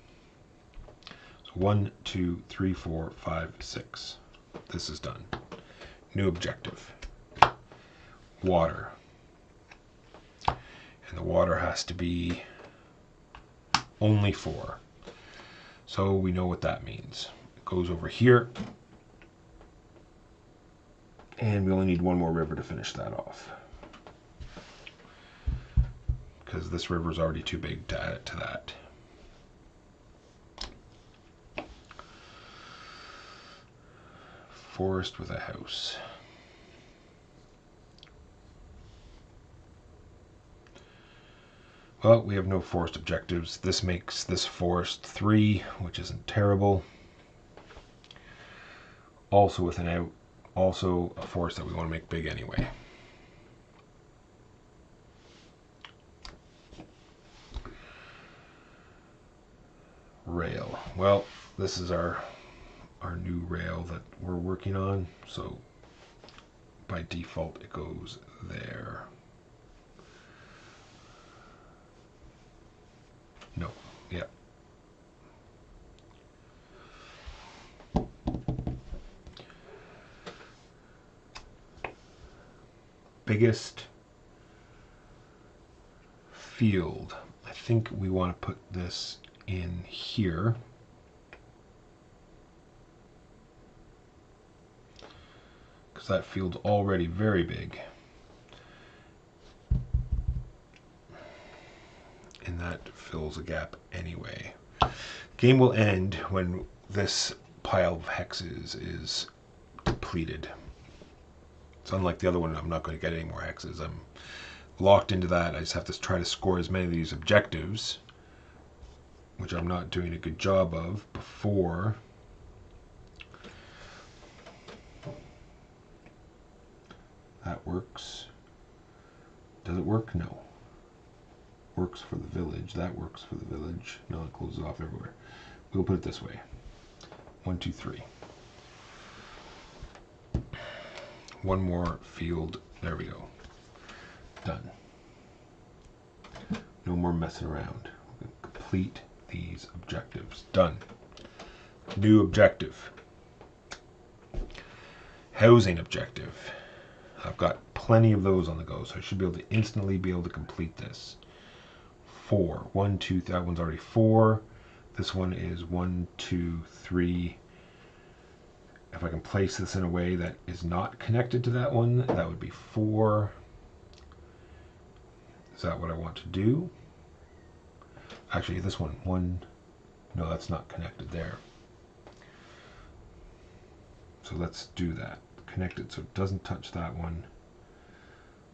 So 1, 2, 3, 4, 5, 6. This is done. New objective. Water. And the water has to be only 4. So we know what that means. It goes over here. And we only need one more river to finish that off. Because this river is already too big to add it to that. Forest with a house. Well, we have no forest objectives. This makes this forest 3, which isn't terrible. Also with an out. Also a forest that we want to make big anyway. Rail. Well, this is our new rail that we're working on. So by default it goes there. No. Yeah. Biggest field. I think we want to put this in here. Because that field's already very big. And that fills a gap anyway. Game will end when this pile of hexes is depleted. It's unlike the other one. I'm not going to get any more hexes. I'm locked into that. I just have to try to score as many of these objectives, which I'm not doing a good job of, before that works. Does it work? No. Works for the village. That works for the village. No, it closes off everywhere. We'll put it this way. 1, 2, 3. One more field. There we go. Done. No more messing around. We're going to complete these objectives. Done. New objective. Housing objective. I've got plenty of those on the go, so I should be able to instantly be able to complete this. 4. 1, 2, that one's already 4. This one is 1, 2, 3. If I can place this in a way that is not connected to that one, that would be 4. Is that what I want to do? Actually, this one, 1. No, that's not connected there. So let's do that. Connect it so it doesn't touch that one.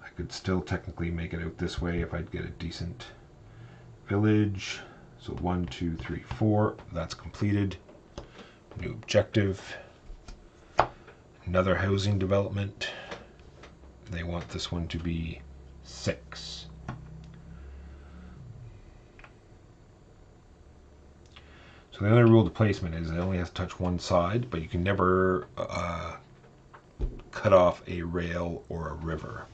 I could still technically make it out this way if I'd get a decent village. So 1, 2, 3, 4. That's completed. New objective. Another housing development. They want this one to be 6. So the only rule to placement is it only has to touch one side, but you can never cut off a rail or a river.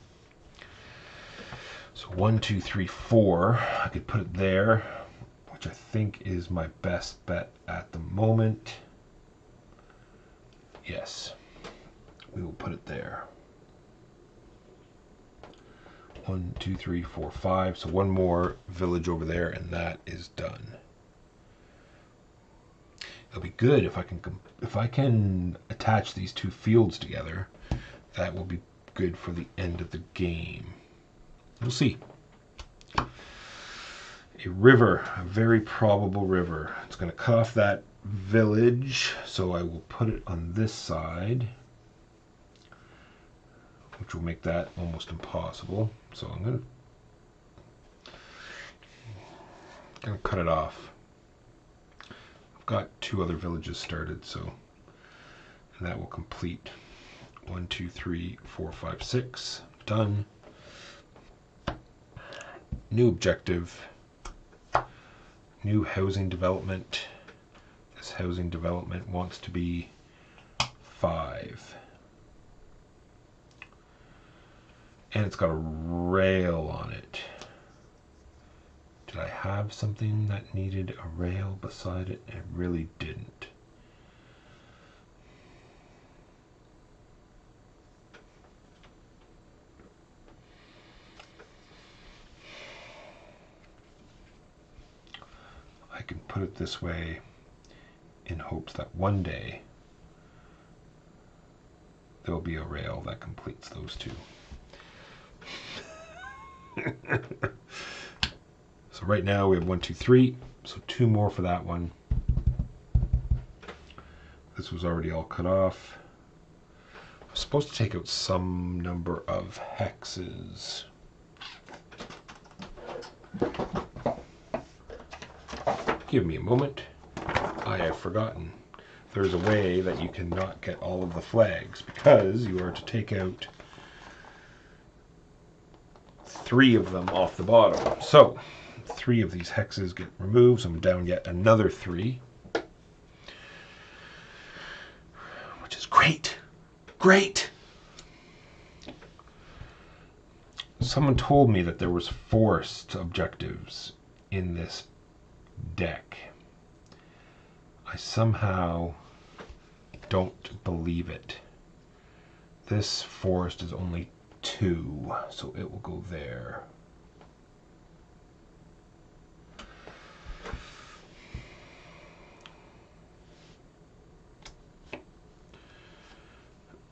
So 1, 2, 3, 4. I could put it there, which I think is my best bet at the moment. Yes, we will put it there. 1, 2, 3, 4, 5. So one more village over there, and that is done. It'll be good if I can attach these two fields together. That will be good for the end of the game. We'll see. A river, a very probable river. It's going to cut off that village, so I will put it on this side, which will make that almost impossible. So I'm going to Gonna cut it off. I've got 2 other villages started, so and that will complete 1, 2, 3, 4, 5, 6. Done. New objective. New housing development. This housing development wants to be 5. And it's got a rail on it. Did I have something that needed a rail beside it? It really didn't. I can put it this way in hopes that one day there'll be a rail that completes those 2. So right now we have 1, 2, 3, so 2 more for that one. This was already all cut off. I'm supposed to take out some number of hexes. Give me a moment. I have forgotten. There's a way that you cannot get all of the flags because you are to take out 3 of them off the bottom. So 3 of these hexes get removed, so I'm down yet another 3. Which is great. Great! Someone told me that there was forest objectives in this deck. I somehow don't believe it. This forest is only 2, so it will go there.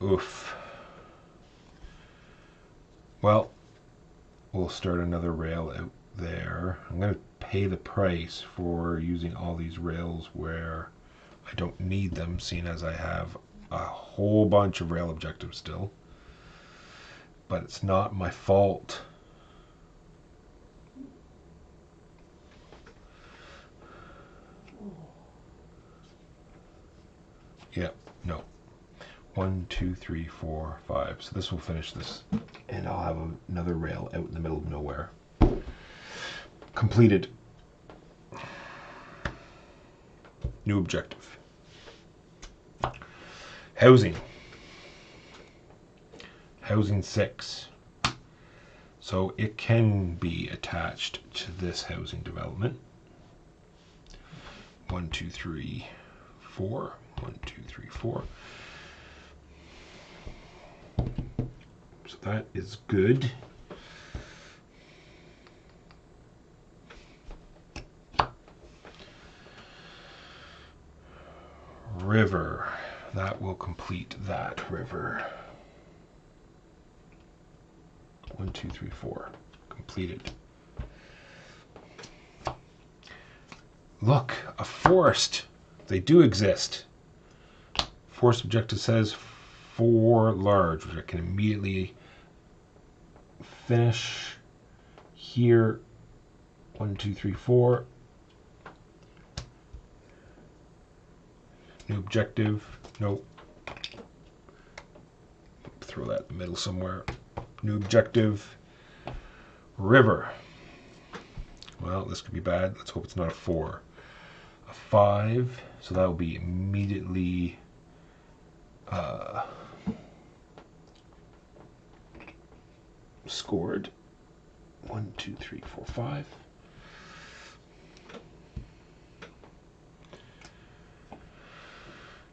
Oof. Well, we'll start another rail out there. I'm going to pay the price for using all these rails where I don't need them, seeing as I have a whole bunch of rail objectives still. But it's not my fault. Yeah, no. 1, 2, 3, 4, 5. So this will finish this. And I'll have another rail out in the middle of nowhere. Completed. New objective. Housing. Housing 6. So it can be attached to this housing development. 1, 2, 3, 4. 1, 2, 3, 4. So that is good. River. That will complete that river. 1, 2, 3, 4. Completed. Look, a forest. They do exist. Forest objective says 4 large, which I can immediately finish here. 1, 2, 3, 4. New objective. Nope. Throw that in the middle somewhere. New objective. River. Well, this could be bad. Let's hope it's not a 4. A 5. So that will be immediately scored. 1, 2, 3, 4, 5.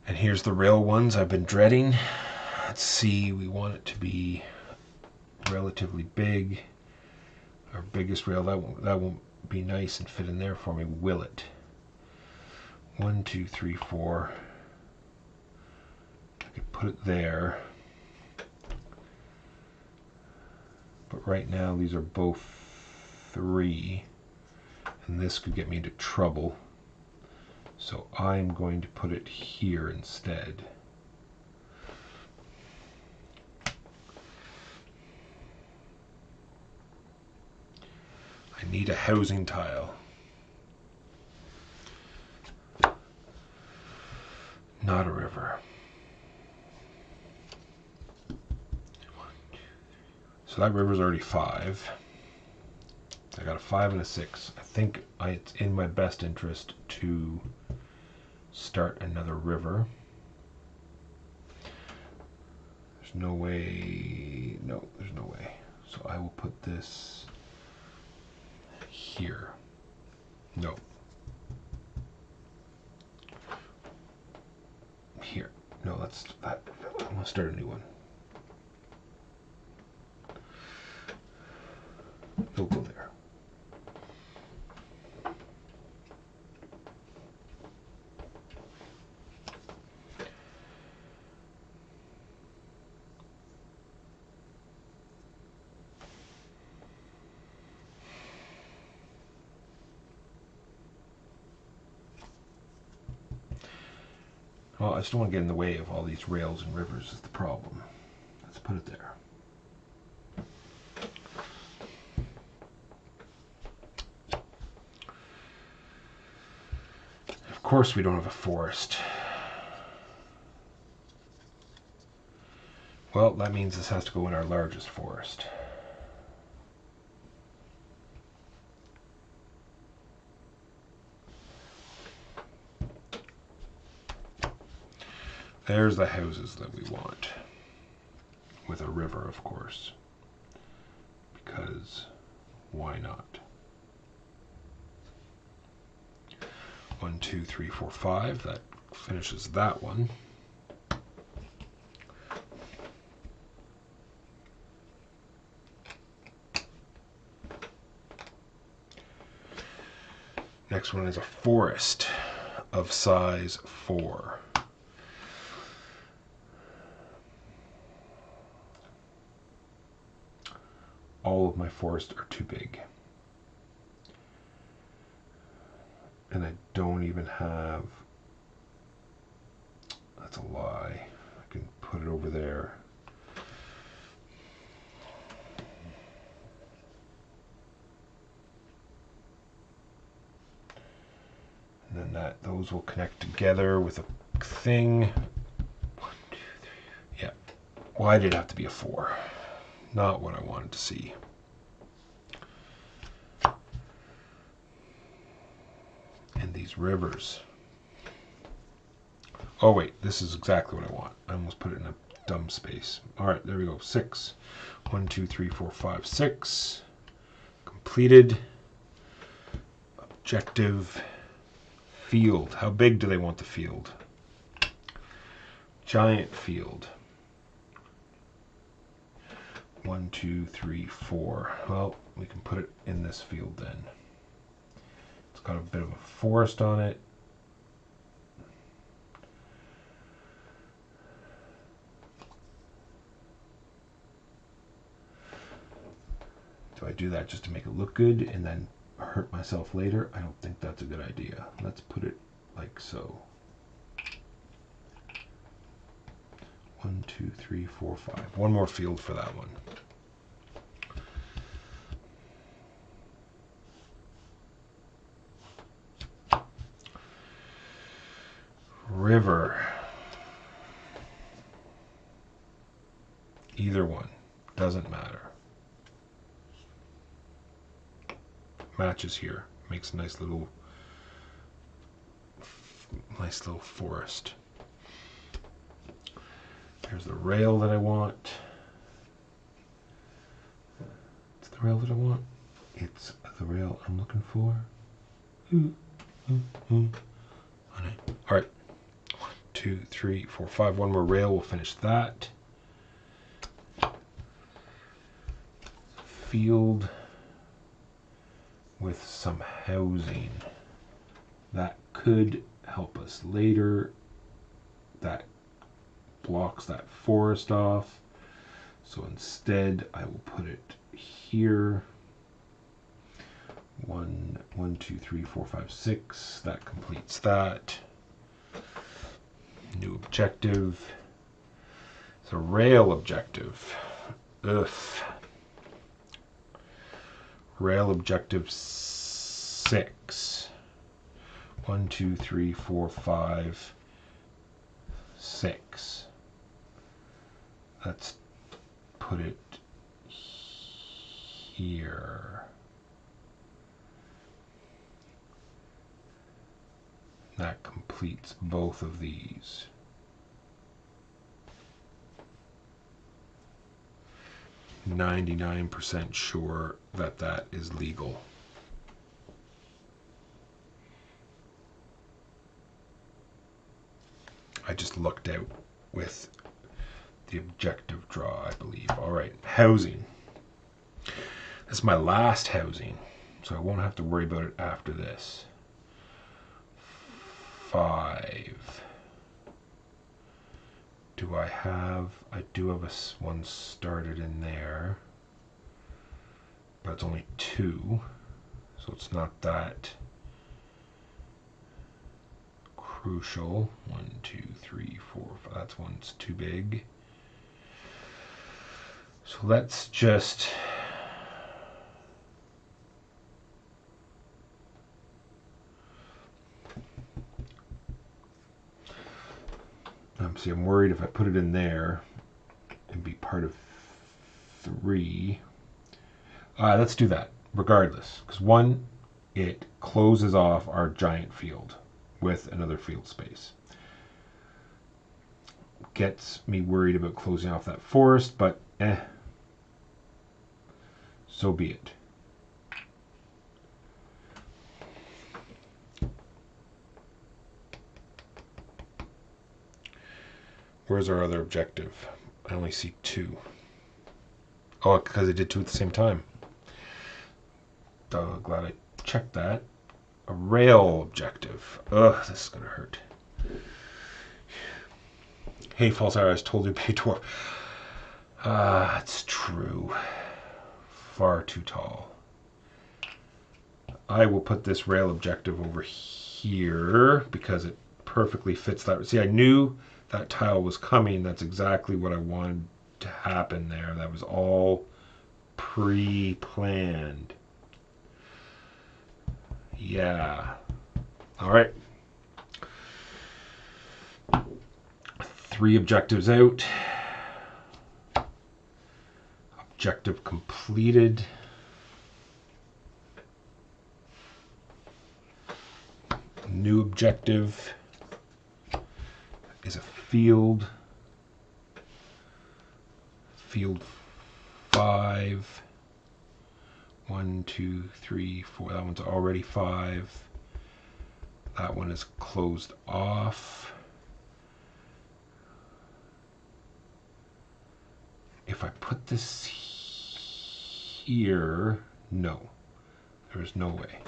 And here's the rail ones I've been dreading. Let's see, we want it to be relatively big. Our biggest rail, that won't be nice and fit in there for me, will it? 1, 2, 3, 4. I could put it there. But right now these are both 3. And this could get me into trouble. So I'm going to put it here instead. I need a housing tile. Not a river. So that river's already 5. I got a 5 and a 6. I think it's in my best interest to start another river. There's no way. No, there's no way. So I will put this here. No. Here. No, that's that. I'm gonna start a new one. You'll go there. Well, I just don't want to get in the way of all these rails and rivers is the problem. Let's put it there. Of course we don't have a forest. Well, that means this has to go in our largest forest. There's the houses that we want. With a river, of course. Because why not? 1, 2, 3, 4, 5. That finishes that one. Next one is a forest of size 4. All of my forests are too big. And I don't even have... That's a lie. I can put it over there. And then those will connect together with a thing. 1, 2, 3. Yeah. Why did it have to be a 4? Not what I wanted to see. And these rivers. Oh wait, this is exactly what I want. I almost put it in a dumb space. Alright, there we go. 6. 1, 2, 3, 4, 5, 6. Completed. Objective. Field. How big do they want the field? Giant field. 1, 2, 3, 4. Well, we can put it in this field then. It's got a bit of a forest on it. Do I do that just to make it look good and then hurt myself later? I don't think that's a good idea. Let's put it like so. 1, 2, 3, 4, 5. One more field for that one. River. Either one. Doesn't matter. Matches here. Makes a nice little forest. Here's the rail that I want. It's the rail that I want. It's the rail I'm looking for. Alright. 1, 2, 3, 4, 5. One more rail. We'll finish that. Field with some housing. That could help us later. That blocks that forest off. So instead, I will put it here. 1, 2, 3, 4, 5, 6. That completes that. New objective. It's a rail objective. Ugh. Rail objective 6. 1, 2, 3, 4, 5. 6. Let's put it here. That completes both of these. %99 sure that that is legal. I just lucked out with the objective draw, I believe. All right, housing. This is my last housing, so I won't have to worry about it after this. 5. Do I have, I do have one started in there, but it's only 2, so it's not that crucial. 1, 2, 3, 4, 5. That's one's too big. So let's just see, I'm worried if I put it in there and be part of 3. Let's do that regardless, because 1, it closes off our giant field with another field space. Gets me worried about closing off that forest, but so be it. Where's our other objective? I only see 2. Oh, because I did 2 at the same time. Glad I checked that. A rail objective. Ugh, this is gonna hurt. Hey, false arrows, told you pay dwarf. It's true. Far too tall. I will put this rail objective over here because it perfectly fits that. See, I knew that tile was coming. That's exactly what I wanted to happen there. That was all pre-planned. Yeah. All right. 3 objectives out. Objective completed. New objective is a field. Field 5. 1, 2, 3, 4. That one's already 5. That one is closed off. If I put this here, no. There's no way.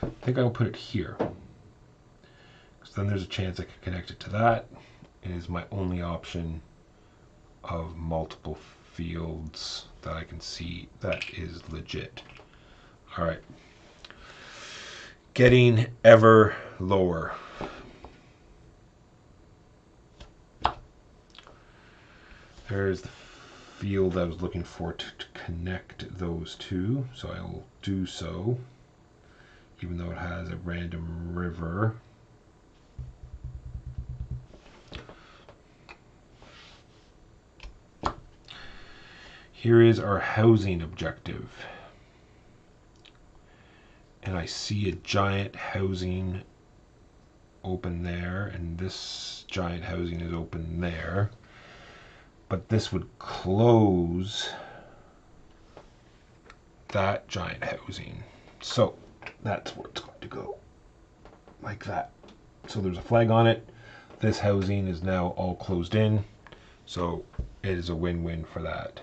I think I'll put it here. Because then there's a chance I could connect it to that. It is my only option of multiple fields that I can see that is legit. All right. Getting ever lower. There's the field I was looking for to connect those two, so I will do so, even though it has a random river. Here is our housing objective. And I see a giant housing open there, and this giant housing is open there. But this would close that giant housing. So that's where it's going to go, like that. So there's a flag on it. This housing is now all closed in, so it is a win-win for that.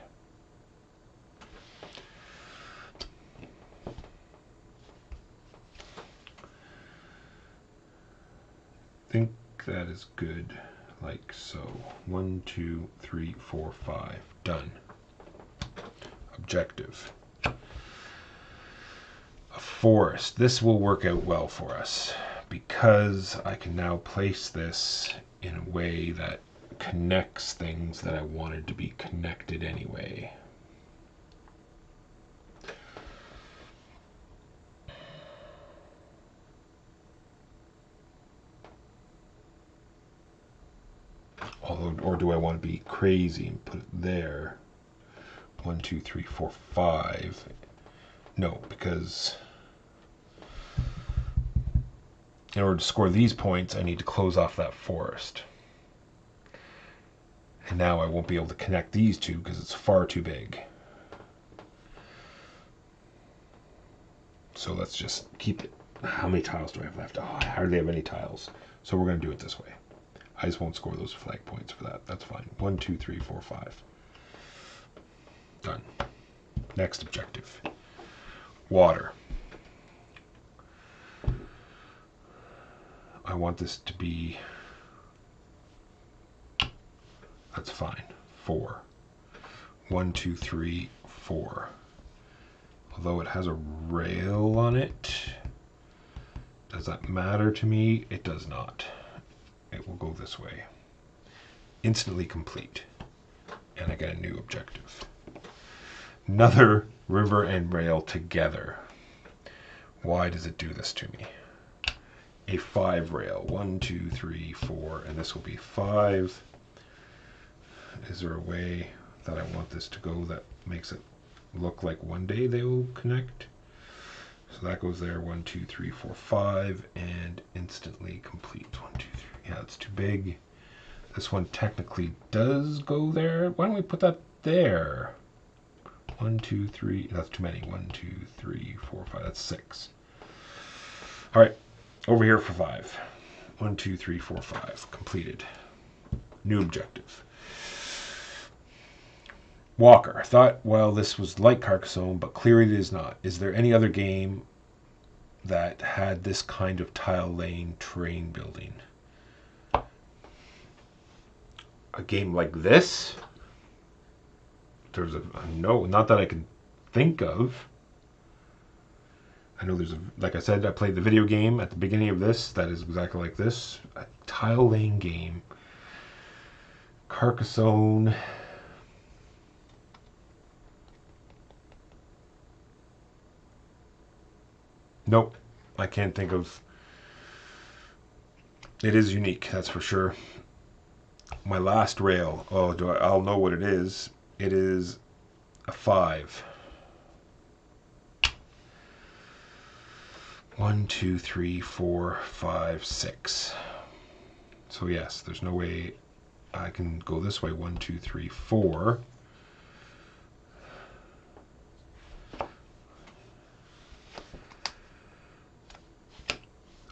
I think that is good, like so. 1, 2, 3, 4, 5. Done. Objective. A forest. This will work out well for us because I can now place this in a way that connects things that I wanted to be connected anyway. do I want to be crazy and put it there? 1, 2, 3, 4, 5. No, because in order to score these points, I need to close off that forest. And now I won't be able to connect these two because it's far too big. So let's just keep it. How many tiles do I have left? Oh, I hardly have any tiles. So we're going to do it this way. I just won't score those flag points for that. That's fine. 1, 2, 3, 4, 5. Done. Next objective. Water. I want this to be... That's fine. 4. 1, 2, 3, 4. Although it has a rail on it, does that matter to me? It does not. It will go this way. Instantly complete. And I get a new objective. Another river and rail together. Why does it do this to me? A 5 rail. 1, 2, 3, 4, and this will be 5. Is there a way that I want this to go that makes it look like one day they will connect? So that goes there. 1, 2, 3, 4, 5, and instantly complete. 1, 2, 3. Yeah, it's too big. This one technically does go there. Why don't we put that there? 1, 2, 3. That's too many. 1, 2, 3, 4, 5. That's 6. All right, over here for 5. 1, 2, 3, 4, 5. Completed. New objective. Walker. I thought, well, this was like Carcassonne, but clearly it is not. Is there any other game that had this kind of tile laying terrain building? A game like this? There's a no, not that I can think of. I know there's a, like I said, I played the video game at the beginning of this that is exactly like this. A tile laying game. Carcassonne. Nope, I can't think of. It is unique, that's for sure. My last rail. Oh, I'll know what it is. It is a 5. 1, 2, 3, 4, 5, 6. So yes, there's no way I can go this way. 1, 2, 3, 4.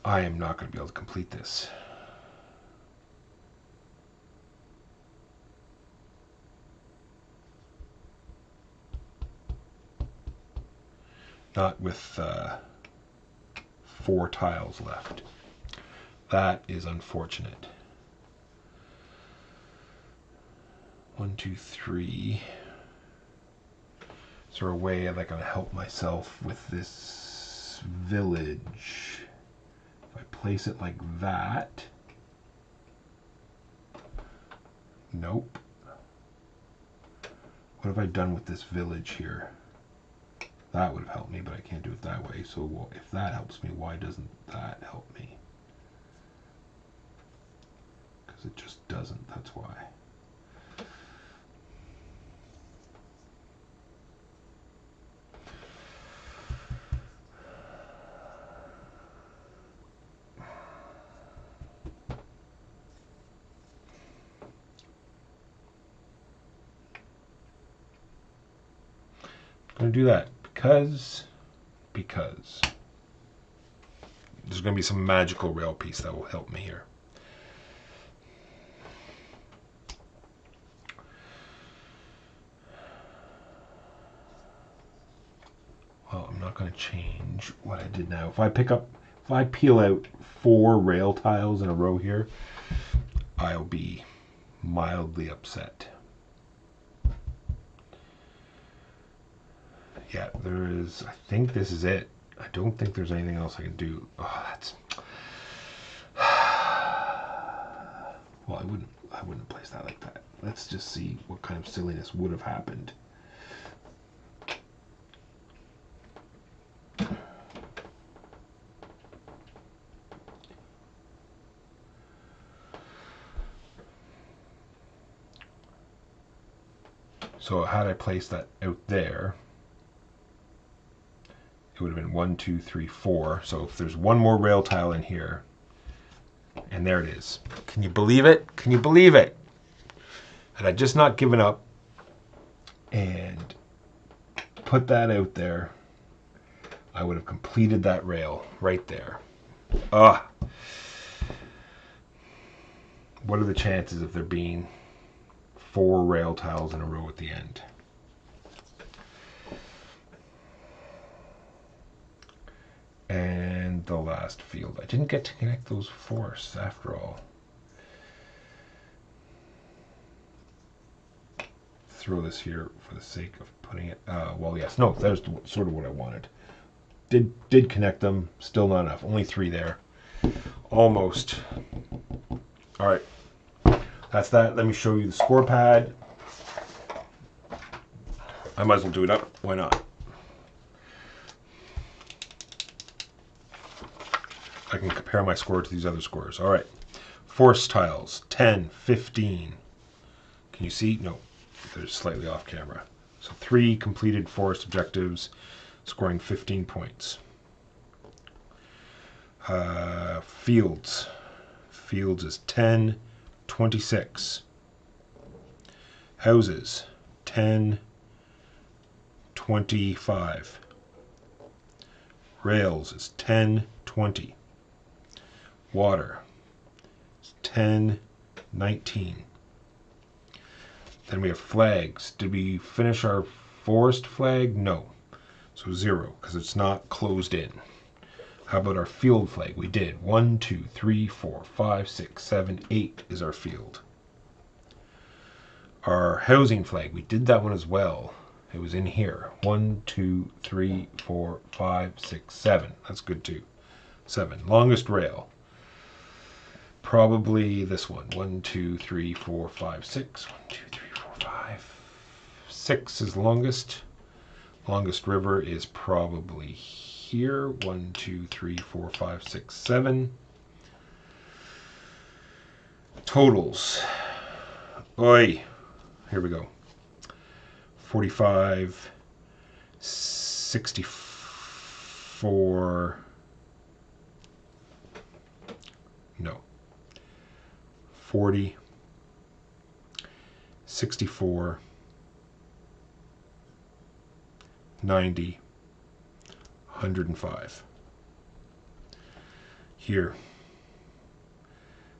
I am not going to be able to complete this. Not with 4 tiles left. That is unfortunate. 1, 2, 3. Is there a way that I can help myself with this village? If I place it like that. Nope. What have I done with this village here? That would have helped me, but I can't do it that way. So if that helps me, why doesn't that help me? Because it just doesn't, that's why. I'm going to do that because there's going to be some magical rail piece that will help me here. Well, I'm not going to change what I did now. If I peel out 4 rail tiles in a row here, I'll be mildly upset. Yeah, there is, I think this is it. I don't think there's anything else I can do. Oh, that's... Well, I wouldn't place that like that. Let's just see what kind of silliness would have happened. So had I placed that out there, it would have been 1, 2, 3, 4. So if there's one more rail tile in here, and there it is. Can you believe it? Can you believe it? Had I just not given up and put that out there, I would have completed that rail right there. What are the chances of there being 4 rail tiles in a row at the end? And the last field. I didn't get to connect those forests after all. Throw this here for the sake of putting it. Well, yes, no, that was sort of what I wanted. Did connect them. Still not enough. Only 3 there. Almost. All right. That's that. Let me show you the score pad. I might as well do it up. Why not? I can compare my score to these other scores. All right. Force tiles, 10, 15. Can you see? No, they're slightly off camera. So 3 completed forest objectives, scoring 15 points. Fields. Fields is 10, 26. Houses, 10, 25. Rails is 10, 20. Water is 10, 19. Then we have flags. Did we finish our forest flag? No. So 0, because it's not closed in. How about our field flag? We did. 1, 2, 3, 4, 5, 6, 7, 8 is our field. Our housing flag, we did that one as well. It was in here. 1, 2, 3, 4, 5, 6, 7. That's good too. 7. Longest rail. Probably this one. 1, 2, 3, 4, 5, 6. 1, 2, 3, 4, 5. 6 is longest. Longest river is probably here. 1, 2, 3, 4, 5, 6, 7. Totals. Oi. Here we go. 45, 64. No. 40, 64, 90, 105. Here,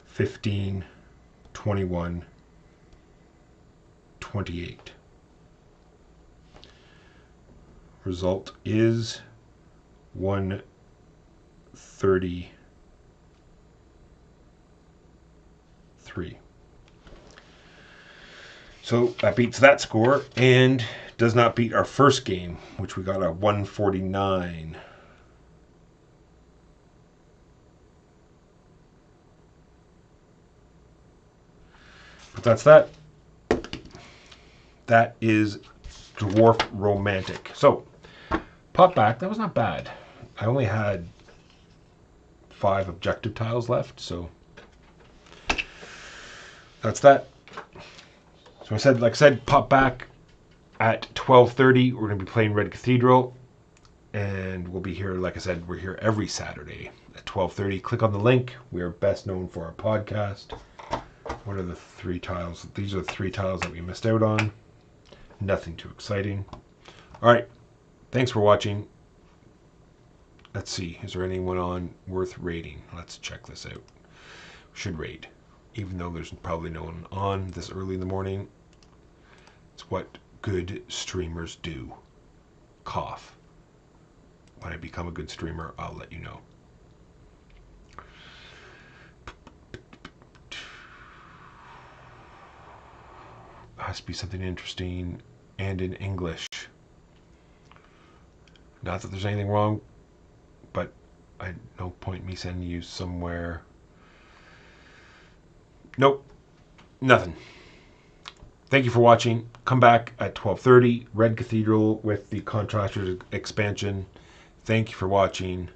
15, 21, 28. Result is 133. So that beats that score and does not beat our first game, which we got a 149. But that's that. That is Dwarf Romantic. So, pop back. That was not bad. I only had 5 objective tiles left, so that's that. So like I said, pop back at 12:30. We're going to be playing Red Cathedral, and we'll be here. Like I said, we're here every Saturday at 12:30. Click on the link. We are best known for our podcast. What are the 3 tiles? These are the 3 tiles that we missed out on. Nothing too exciting. All right. Thanks for watching. Let's see. Is there anyone on worth rating? Let's check this out. Should rate. Even though there's probably no one on this early in the morning. It's what good streamers do. Cough. When I become a good streamer, I'll let you know. Has to be something interesting and in English. Not that there's anything wrong, but no point me sending you somewhere. Nope, nothing. Thank you for watching. Come back at 12:30. Red Cathedral with the Contractors expansion. Thank you for watching.